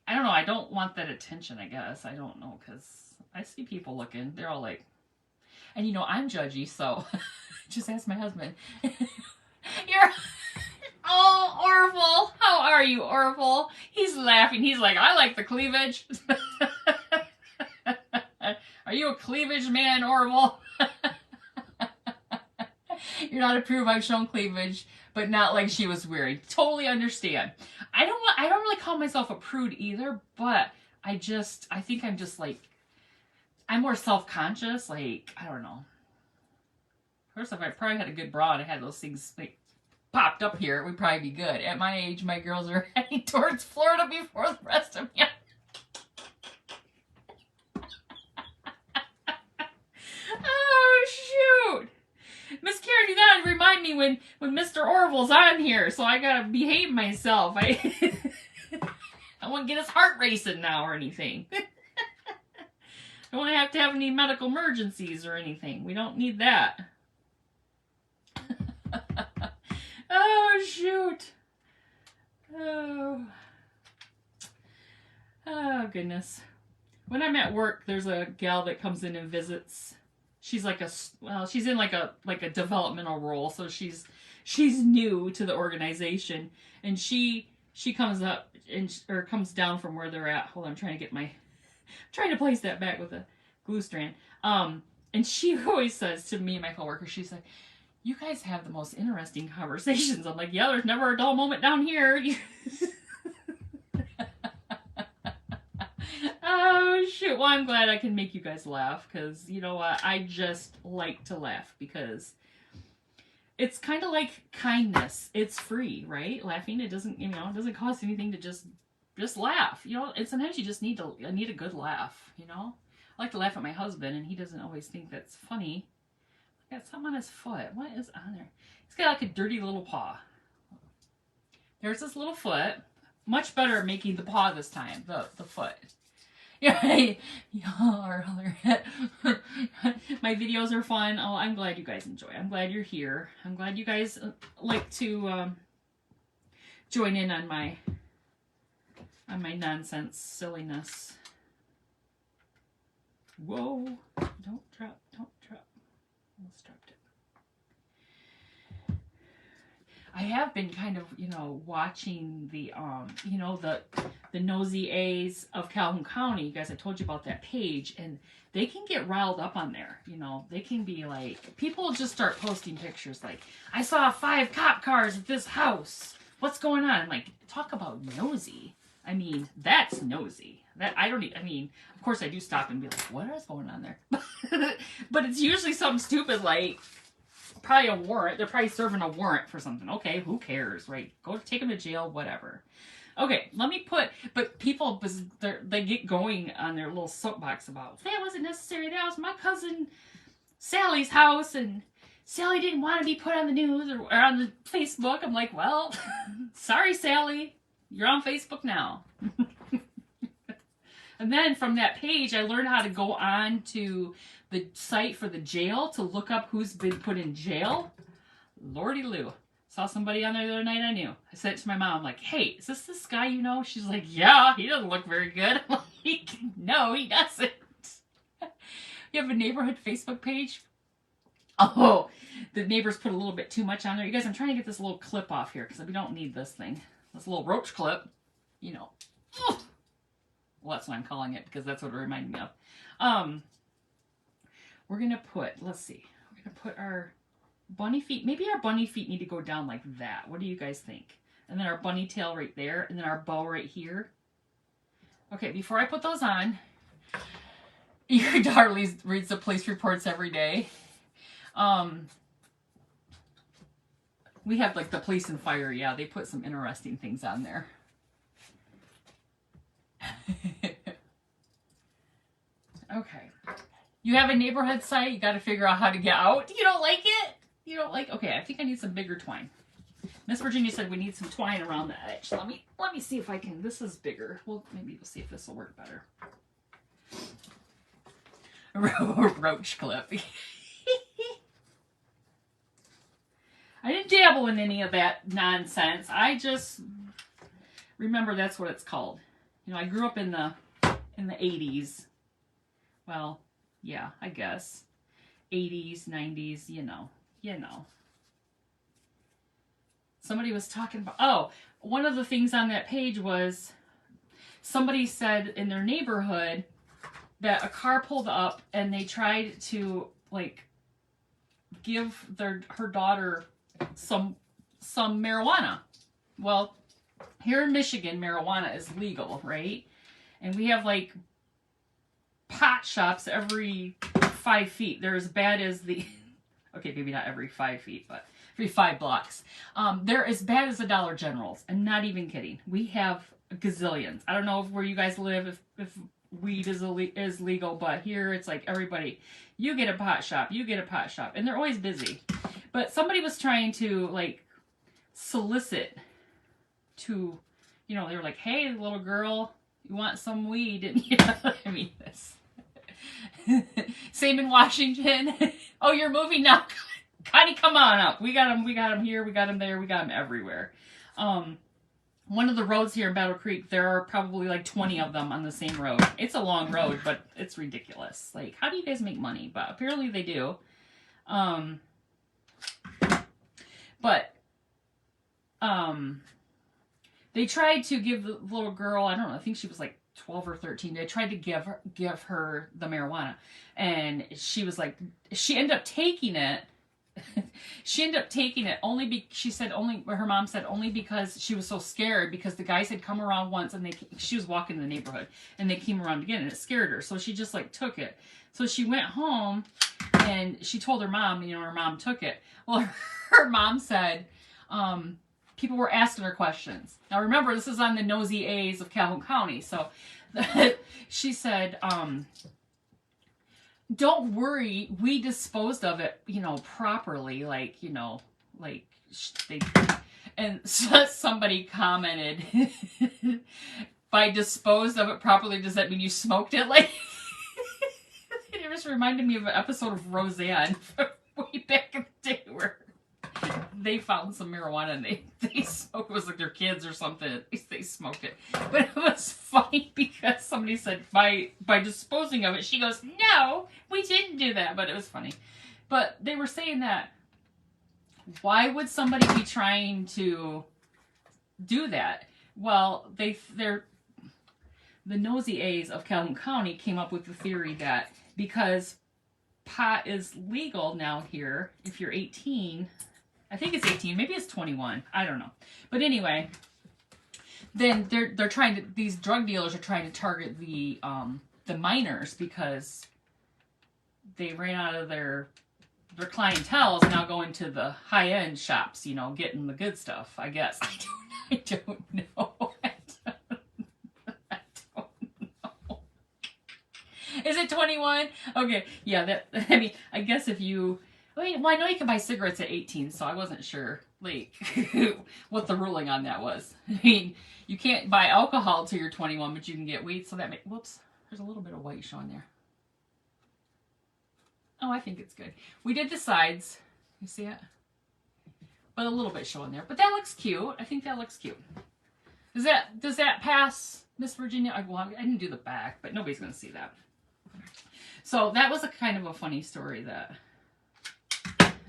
I don't know, I don't want that attention, I guess. I don't know, because I see people looking, they're all like, and you know, I'm judgy, so just ask my husband. You're, oh, Orville, how are you, Orville? He's laughing, he's like, I like the cleavage. Are you a cleavage man, Orville? You're not a proof I've shown cleavage, but not like she was wearing. Totally understand. I don't really call myself a prude either, but I think I'm just like, I'm more self-conscious. Like, I don't know. First off, I probably had a good bra and I had those things like popped up here. It would probably be good. At my age, my girls are heading towards Florida before the rest of me. Oh, shoot. Miss Karen, you gotta remind me when Mr. Orville's on here, so I gotta behave myself. I won't get his heart racing now or anything. I don't have to have any medical emergencies or anything. We don't need that. Oh, shoot. Oh, goodness. When I'm at work, there's a gal that comes in and visits. She's like she's in like a developmental role, so she's new to the organization, and she comes up or comes down from where they're at. Hold on, I'm trying to place that back with a glue strand. And she always says to me and my coworker, she's like, "You guys have the most interesting conversations." I'm like, "Yeah, there's never a dull moment down here." Oh, shoot. Well, I'm glad I can make you guys laugh, because you know what? I just like to laugh, because it's kind of like kindness. It's free, right? Laughing, it doesn't, it doesn't cost anything to just laugh, and sometimes you just need a good laugh, I like to laugh at my husband, and he doesn't always think that's funny. Got something on his foot. What is on there? He's got like a dirty little paw. There's this little foot. Much better at making the paw this time, the foot. Yeah, my videos are fun. Oh, I'm glad you guys enjoy. I'm glad you're here. I'm glad you guys like to join in on my nonsense, silliness. Whoa! Don't drop. Almost dropped it. I have been kind of, watching the Nosy A's of Calhoun County. You guys, I told you about that page, and they can get riled up on there. They can be like, people just start posting pictures like, "I saw 5 cop cars at this house. What's going on?" I'm like, talk about nosy. I mean, that's nosy. Of course I do stop and be like, what is going on there? But it's usually something stupid like probably a warrant. They're probably serving a warrant for something. Okay, who cares, right? Go take them to jail, whatever. Okay, but people, they get going on their little soapbox about, that wasn't necessary. That was my cousin Sally's house, and Sally didn't want to be put on the news or on the Facebook. I'm like, well, sorry, Sally. You're on Facebook now. And then from that page, I learned how to go on to the site for the jail to look up who's been put in jail. Lordy Lou. Saw somebody on there the other night I knew. I said it to my mom, I'm like, "Hey, is this guy you know?" She's like, "Yeah, he doesn't look very good." I'm like, "No, he doesn't." You have a neighborhood Facebook page? Oh, the neighbors put a little bit too much on there. You guys, I'm trying to get this little clip off here because we don't need this thing. This little roach clip, Well, that's what I'm calling it, because that's what it reminded me of. We're going to put, let's see. We're going to put our bunny feet. Maybe our bunny feet need to go down like that. What do you guys think? And then our bunny tail right there. And then our bow right here. Okay, before I put those on, your daughter reads the police reports every day. We have like the police and fire. Yeah, they put some interesting things on there. Okay. You have a neighborhood site. You got to figure out how to get out. You don't like it? Okay, I think I need some bigger twine. Miss Virginia said we need some twine around the edge. Let me see if I can. This is bigger. Well, maybe we'll see if this will work better. Roach clip. I didn't dabble in any of that nonsense. I just remember that's what it's called. I grew up in the 80s. Well, yeah, I guess. 80s, 90s, you know. Somebody was talking about, one of the things on that page was somebody said in their neighborhood that a car pulled up and they tried to, like, give her daughter some marijuana. Well, here in Michigan, marijuana is legal, right? And we have, like, pot shops every 5 feet. They're as bad as okay, maybe not every 5 feet, but every 5 blocks. They're as bad as the Dollar Generals. I'm not even kidding. We have gazillions. I don't know where you guys live, if weed is legal, but here it's like everybody, you get a pot shop, and they're always busy. But somebody was trying to like solicit to, you know, they were like, hey, little girl, you want some weed? And you know, I mean, this. Same in Washington. Oh, you're moving now. Connie, come on up. We got him here, we got him there, we got him everywhere. One of the roads here in Battle Creek, there are probably like 20 of them on the same road. It's a long road, but it's ridiculous. Like, how do you guys make money? But apparently they do. They tried to give the little girl, I don't know, I think she was like 12 or 13. They tried to give her the marijuana, and she was like, she ended up taking it. She ended up taking it her mom said only because she was so scared, because the guys had come around once and she was walking in the neighborhood and they came around again and it scared her. So she just like took it. So she went home and she told her mom, you know, her mom took it. Well, her mom said, people were asking her questions. Now remember, this is on the Nosy A's of Calhoun County. So she said, don't worry, we disposed of it, you know, properly, like, you know, like and so somebody commented, by disposed of it properly, does that mean you smoked it? Like, it just reminded me of an episode of Roseanne from way back in the day where they found some marijuana and they smoked, it was like their kids or something, they smoked it. But it was funny because somebody said by disposing of it, she goes, no, we didn't do that. But it was funny. But they were saying that, why would somebody be trying to do that? Well, the Nosy A's of Calhoun County came up with the theory that because pot is legal now here, if you're 18, I think it's 18, maybe it's 21, I don't know. But anyway, then they're trying to, these drug dealers are trying to target the minors, because they ran out of their clientele is now going to the high-end shops, you know, getting the good stuff, I guess. I don't know. Is it 21? Okay, yeah, I mean, I guess if you, well, I know you can buy cigarettes at 18, so I wasn't sure, like, what the ruling on that was. I mean, you can't buy alcohol till you're 21, but you can get weed, so that whoops, there's a little bit of white showing there. Oh, I think it's good. We did the sides. You see it? But a little bit showing there. But that looks cute. I think that looks cute. Does that pass, Miss Virginia? I didn't do the back, but nobody's going to see that. So that was a kind of a funny story that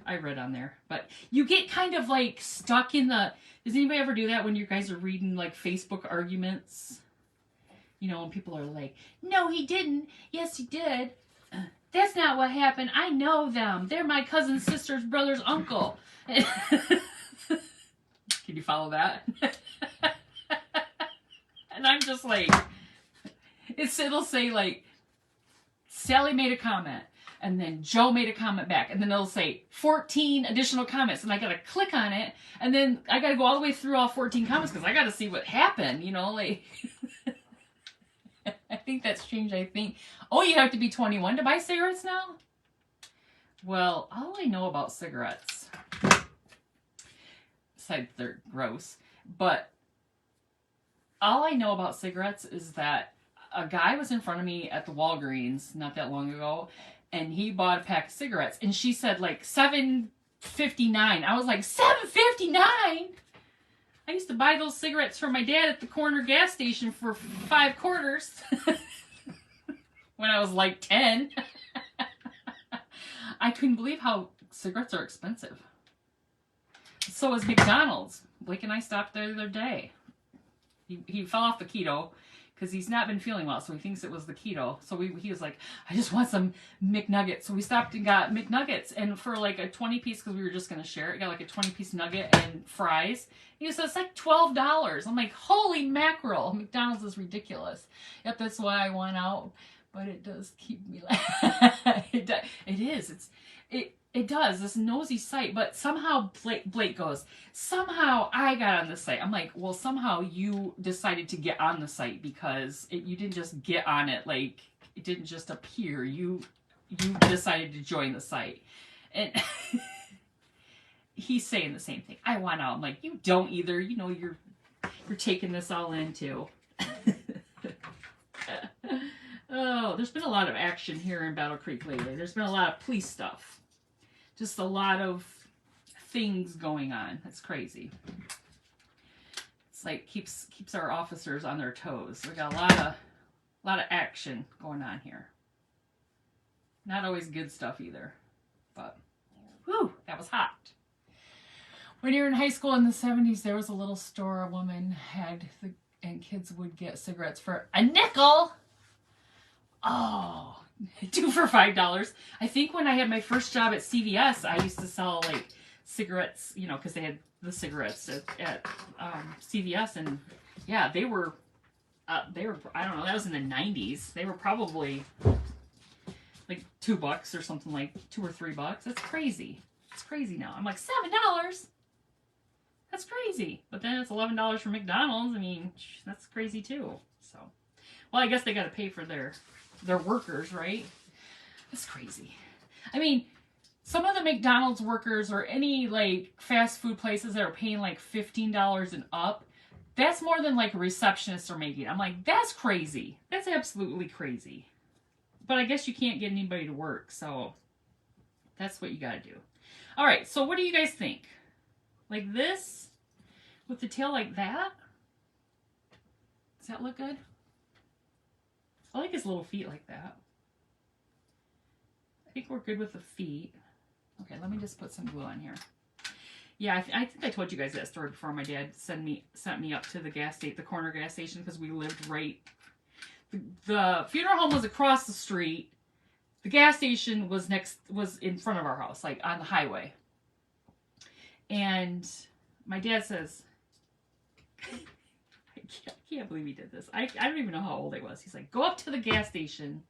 I read on there. But you get kind of like stuck in the... Does anybody ever do that when you guys are reading like Facebook arguments? You know, when people are like, no, he didn't. Yes, he did. That's not what happened. I know them. They're my cousin's sister's brother's uncle. Can you follow that? And I'm just like, it'll say like, Sally made a comment, and then Joe made a comment back, and then it'll say 14 additional comments, and I gotta click on it, and then I gotta go all the way through all 14 comments because I gotta see what happened, you know, like. I think that's changed, I think. Oh, you have to be 21 to buy cigarettes now? Well, all I know about cigarettes, besides they're gross, but all I know about cigarettes is that a guy was in front of me at the Walgreens not that long ago, and he bought a pack of cigarettes, and she said like $7.59. I was like, $7.59? I used to buy those cigarettes from my dad at the corner gas station for 5 quarters when I was like 10. I couldn't believe how cigarettes are expensive. So is McDonald's. Blake and I stopped there the other day. He fell off the keto because he's not been feeling well, so he thinks it was the keto. So he was like, I just want some McNuggets. So we stopped and got McNuggets, and for like a 20-piece, because we were just going to share it, got like a 20-piece nugget and fries. He said, it's like $12. I'm like, holy mackerel. McDonald's is ridiculous. Yep, that's why I want out, but it does keep me it is. It does, this nosy site, but somehow Blake goes, somehow I got on the site. I'm like, well, somehow you decided to get on the site because you didn't just get on it, like, it didn't just appear. You decided to join the site. And he's saying the same thing. I want out. I'm like, you don't either. You know, you're taking this all in too. Oh, there's been a lot of action here in Battle Creek lately. There's been a lot of police stuff. Just a lot of things going on. That's crazy. It's like keeps our officers on their toes. We got a lot of action going on here. Not always good stuff either. But whew, that was hot. When you were in high school in the 70s, there was a little store a woman had, and kids would get cigarettes for a nickel. Oh, 2 for $5. I think when I had my first job at CVS, I used to sell like cigarettes, you know, because they had the cigarettes at CVS, and yeah, they were, I don't know, that was in the 90s. They were probably like $2 or something, like $2 or $3. That's crazy. It's crazy now. I'm like, $7? That's crazy. But then it's $11 for McDonald's. I mean, that's crazy too. So, well, I guess they got to pay for their workers, right? That's crazy. I mean, some of the McDonald's workers or any like fast food places that are paying like $15 and up, that's more than like receptionists are making. I'm like, that's crazy. That's absolutely crazy. But I guess you can't get anybody to work, so that's what you got to do. All right, so what do you guys think? Like this with the tail like that? Does that look good? I like his little feet like that. I think we're good with the feet. Okay, let me just put some glue on here. Yeah, I think I told you guys that story before. My dad sent me up to the gas station, the corner gas station, because we lived right. The funeral home was across the street. The gas station was in front of our house, like on the highway. And my dad says, I can't believe he did this. I don't even know how old I was. He's like, go up to the gas station.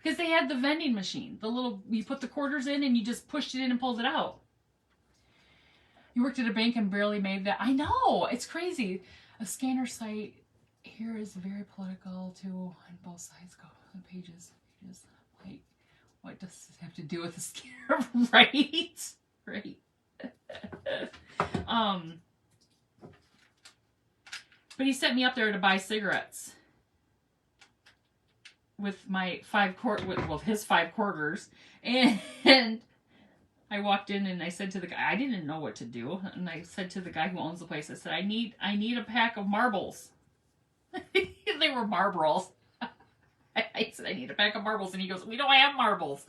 Because they had the vending machine. The little, you put the quarters in and you just pushed it in and pulled it out. You worked at a bank and barely made that. I know, it's crazy. A scanner site here is very political too, on both sides. Go on pages. Like, what does this have to do with the scanner? Right? Right. But he sent me up there to buy cigarettes with my his 5 quarters, and I walked in and I said to the guy, I didn't know what to do, and I said to the guy who owns the place, I said, I need a pack of marbles. They were Marlboros. I said, I need a pack of marbles, and he goes, we don't have marbles.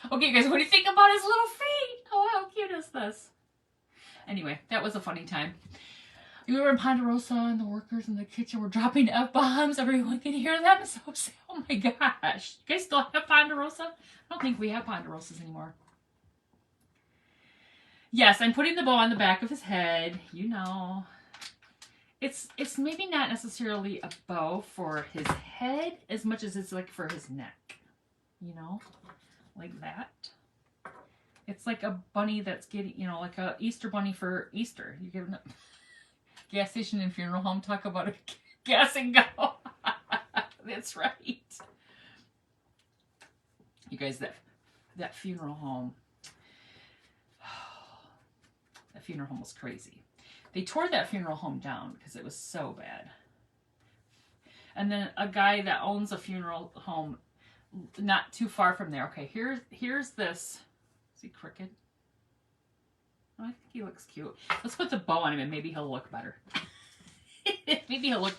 Okay, guys, what do you think about his little feet? Oh, how cute is this? Anyway, that was a funny time. We were in Ponderosa, and the workers in the kitchen were dropping F-bombs. Everyone could hear them. So, oh my gosh. You guys still have Ponderosa? I don't think we have Ponderosas anymore. Yes, I'm putting the bow on the back of his head. You know. It's maybe not necessarily a bow for his head as much as it's like for his neck. You know? Like that. It's like a bunny that's getting, you know, like a Easter bunny for Easter. You give them gas station and funeral home, talk about a gas and go. That's right. You guys, that funeral home, that funeral home was crazy. They tore that funeral home down because it was so bad. And then a guy that owns a funeral home not too far from there. Okay, here's this. Is he crooked? Oh, I think he looks cute. Let's put the bow on him and maybe he'll look better. Maybe he'll look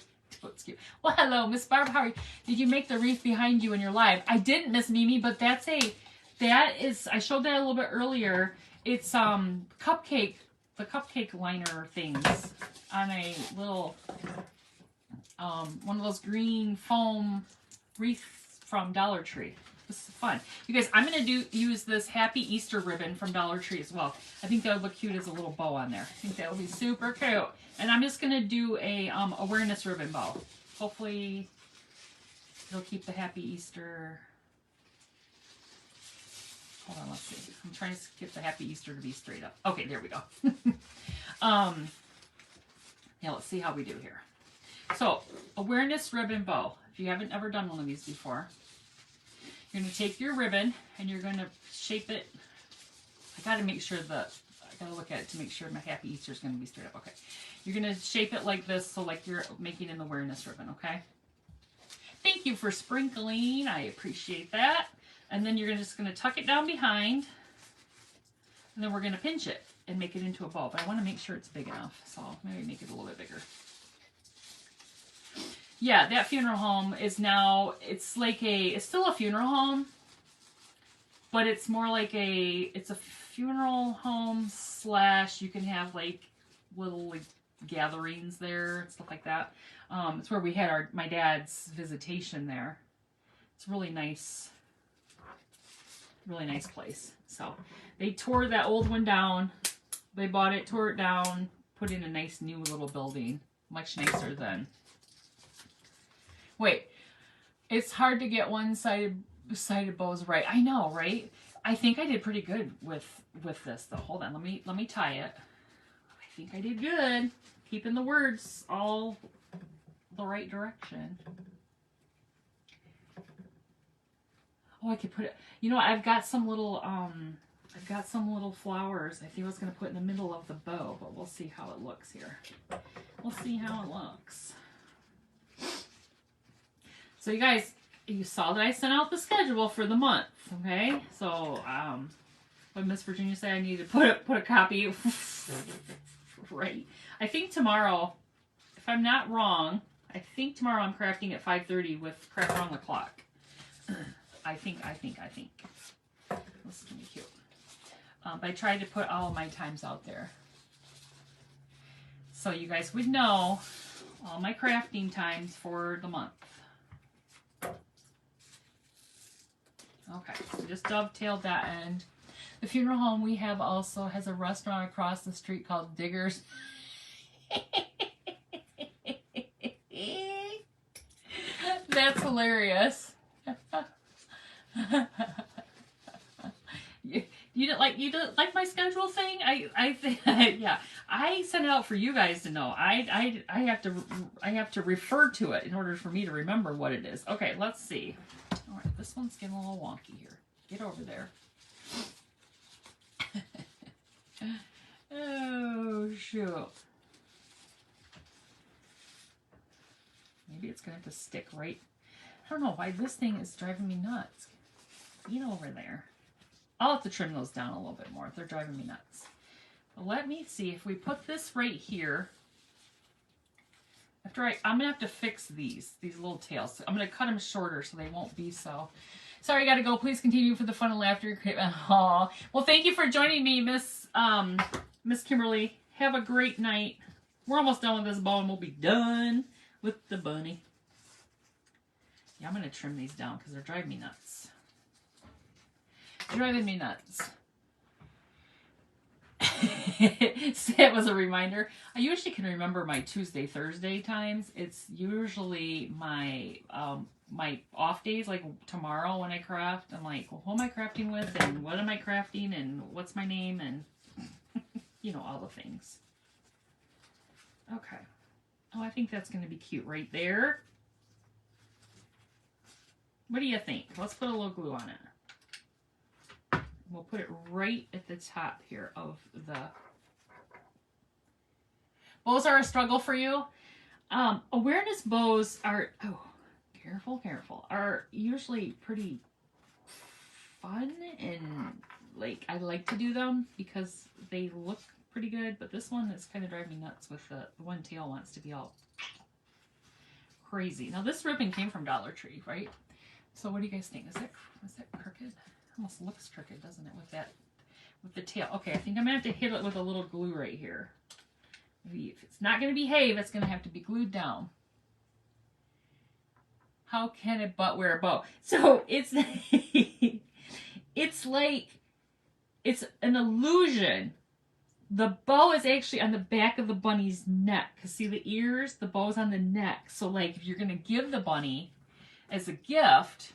cute. Well, hello, Miss Barb. How are you? Did you make the wreath behind you in your live? I didn't, Miss Mimi, but that is, I showed that a little bit earlier. It's the cupcake liner things on a little, one of those green foam wreaths from Dollar Tree. This is fun. You guys, I'm going to use this Happy Easter ribbon from Dollar Tree as well. I think that would look cute as a little bow on there. I think that would be super cute. And I'm just going to do a awareness ribbon bow. Hopefully it'll keep the Happy Easter. Hold on, let's see. I'm trying to get the Happy Easter to be straight up. Okay, there we go. Yeah, let's see how we do here. So, awareness ribbon bow. If you haven't ever done one of these before, you're going to take your ribbon and you're going to shape it. I got to make sure the Gotta look at it to make sure my Happy Easter is going to be straight up. Okay. You're going to shape it like this, so like you're making an awareness ribbon, okay? Thank you for sprinkling. I appreciate that. And then you're just going to tuck it down behind. And then we're going to pinch it and make it into a bow. But I want to make sure it's big enough. So maybe make it a little bit bigger. Yeah, that funeral home is now, it's still a funeral home. But it's more like it's a funeral home / you can have like little like gatherings there and stuff like that. It's where we had my dad's visitation there. It's really nice place. So they tore that old one down. They bought it, tore it down, put in a nice new little building. Much nicer than. Wait, it's hard to get one-sided bows right. I know, right? I think I did pretty good with this though. Hold on, let me tie it. I think I did good. Keeping the words all the right direction. Oh, I could put it. You know, I've got some little flowers. I think I was gonna put in the middle of the bow, but we'll see how it looks here. We'll see how it looks. So you guys, you saw that I sent out the schedule for the month, okay? So, what Miss Virginia said, I need to put a copy. Right. I think tomorrow, if I'm not wrong, I think tomorrow I'm crafting at 5:30 with Craft Around the Clock. I think. This is gonna be cute. But I tried to put all of my times out there, so you guys would know all my crafting times for the month. Okay, so just dovetailed that end. The funeral home we have also has a restaurant across the street called Diggers. That's hilarious. You didn't like my schedule thing? I think yeah. I sent it out for you guys to know. I have to refer to it in order for me to remember what it is. Okay, let's see. All right, this one's getting a little wonky here. Get over there. Oh, shoot. Maybe it's going to have to stick right. I don't know why this thing is driving me nuts. Get over there. I'll have to trim those down a little bit more. They're driving me nuts. But let me see if we put this right here. I'm going to have to fix these little tails. I'm going to cut them shorter so they won't be so. Sorry, I got to go. Please continue for the fun and laughter. Aww. Well, thank you for joining me, Miss Kimberly. Have a great night. We're almost done with this bow and we'll be done with the bunny. Yeah, I'm going to trim these down because they're driving me nuts. Driving me nuts. It was a reminder. I usually can remember my Tuesday, Thursday times. It's usually my my off days, like tomorrow when I craft. I'm like, well, who am I crafting with, and what am I crafting, and what's my name, and you know, all the things. Okay. Oh, I think that's going to be cute right there. What do you think? Let's put a little glue on it. We'll put it right at the top here of the... Bows are a struggle for you. Awareness bows are... Oh, careful, careful. Are usually pretty fun and like I like to do them because they look pretty good. But this one is kind of driving me nuts with the one tail wants to be all crazy. Now this ribbon came from Dollar Tree, right? So what do you guys think? Is that crooked? Almost looks crooked, doesn't it, with the tail? Okay, I think I'm gonna have to hit it with a little glue right here. Maybe if it's not gonna behave, it's gonna have to be glued down. How can it but wear a bow? So it's it's like it's an illusion. The bow is actually on the back of the bunny's neck. Cause see the ears, the bow's on the neck. So like if you're gonna give the bunny as a gift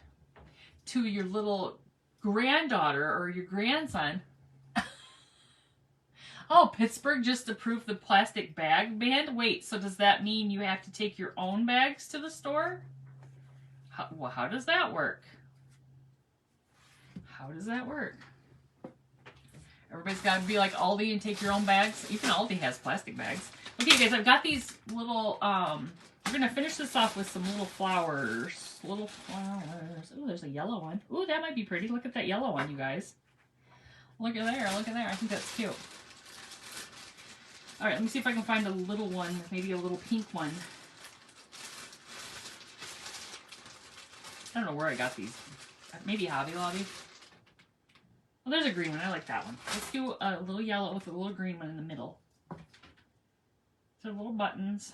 to your little granddaughter or your grandson. Oh, Pittsburgh just approved the plastic bag ban. Wait, so does that mean you have to take your own bags to the store? How does that work? How does that work? Everybody's got to be like Aldi and take your own bags. Even Aldi has plastic bags. Okay, guys, I've got these little, we're going to finish this off with some little flowers. Little flowers. Ooh, there's a yellow one. Ooh, that might be pretty. Look at that yellow one, you guys. Look at there. Look at there. I think that's cute. All right, let me see if I can find a little one. Maybe a little pink one. I don't know where I got these. Maybe Hobby Lobby. Well, there's a green one. I like that one. Let's do a little yellow with a little green one in the middle. So little buttons.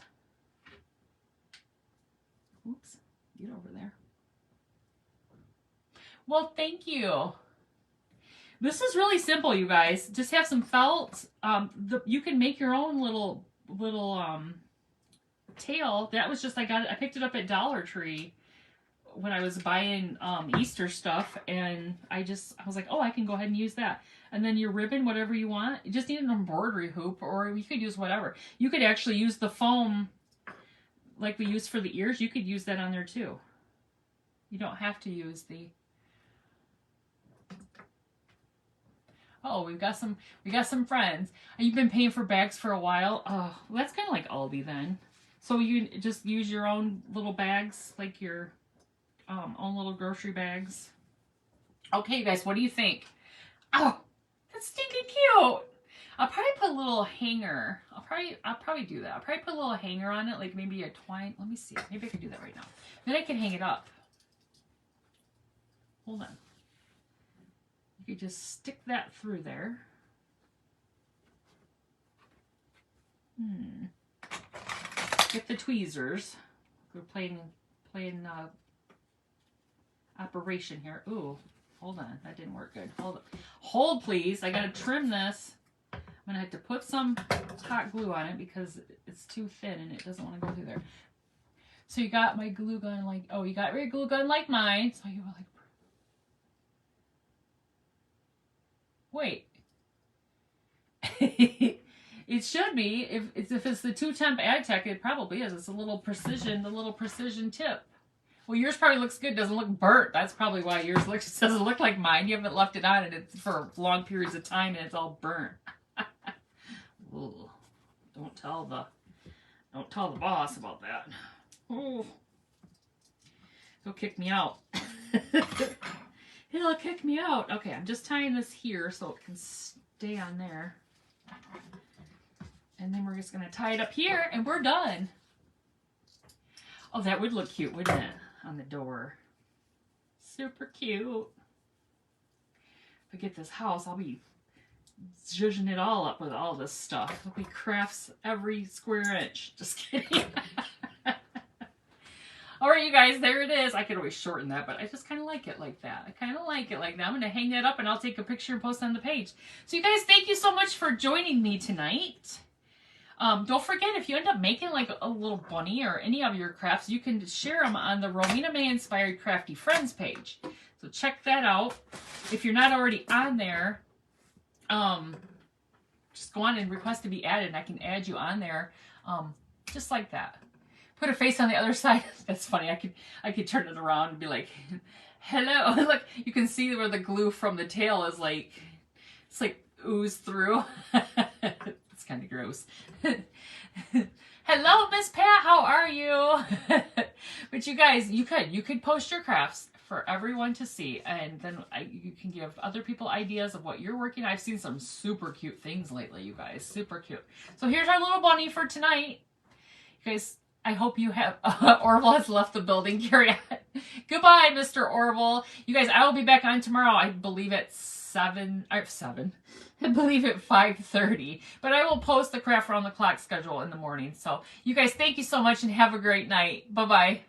Oops, get over there. Well, thank you. This is really simple, you guys. Just have some felt. You can make your own little tail. That was just, I picked it up at Dollar Tree when I was buying Easter stuff, and I was like, oh, I can go ahead and use that. And then your ribbon, whatever you want. You just need an embroidery hoop, or you could use whatever. You could actually use the foam like we used for the ears. You could use that on there too. You don't have to use the... Oh, we got some friends. You've been paying for bags for a while. Oh, well, that's kind of like Aldi then. So you just use your own little bags, like your own little grocery bags. Okay, you guys, what do you think? Oh, that's stinking cute. I'll probably put a little hanger. I'll probably do that. I'll probably put a little hanger on it, like maybe a twine. Let me see. Maybe I could do that right now. Then I can hang it up. Hold on. You could just stick that through there. Get the tweezers. We're playing operation here. Ooh, hold on. That didn't work good. Hold, please. I gotta trim this. I'm gonna have to put some hot glue on it because it's too thin and it doesn't want to go through there. So you got my glue gun like, oh, you got your glue gun like mine. So you were like, wait. It should be. If it's the 2-temp AdTech, it probably is. It's the little precision tip. Well, yours probably looks good. Doesn't look burnt. That's probably why yours doesn't look like mine. You haven't left it on it for long periods of time, and it's all burnt. Ooh, don't tell the boss about that. Ooh. He'll kick me out. He'll kick me out. Okay, I'm just tying this here so it can stay on there. And then we're just going to tie it up here, and we're done. Oh, that would look cute, wouldn't it? On the door. Super cute. If I get this house, I'll be zhuzhing it all up with all this stuff. It'll be crafts every square inch. Just kidding. Alright, you guys, there it is. I could always shorten that, but I just kind of like it like that. I'm going to hang that up, and I'll take a picture and post it on the page. So you guys, thank you so much for joining me tonight. Don't forget, if you end up making like a little bunny or any of your crafts, you can share them on the Rowena May Inspired Crafty Friends page. So check that out. If you're not already on there, just go on and request to be added, and I can add you on there, just like that. Put a face on the other side. That's funny. I could turn it around and be like, hello. Look, you can see where the glue from the tail is like, it's like oozed through. It's kind of gross. Hello, Miss Pat. How are you? But you guys, you could post your crafts for everyone to see, and then you can give other people ideas of what you're working on. I've seen some super cute things lately, you guys. Super cute. So here's our little bunny for tonight. You guys, I hope you have... Orville has left the building. Carry on. Goodbye, Mr. Orville. You guys, I will be back on tomorrow. I believe at 7. I believe at 5:30. But I will post the Craft Around the Clock schedule in the morning. So, you guys, thank you so much and have a great night. Bye-bye.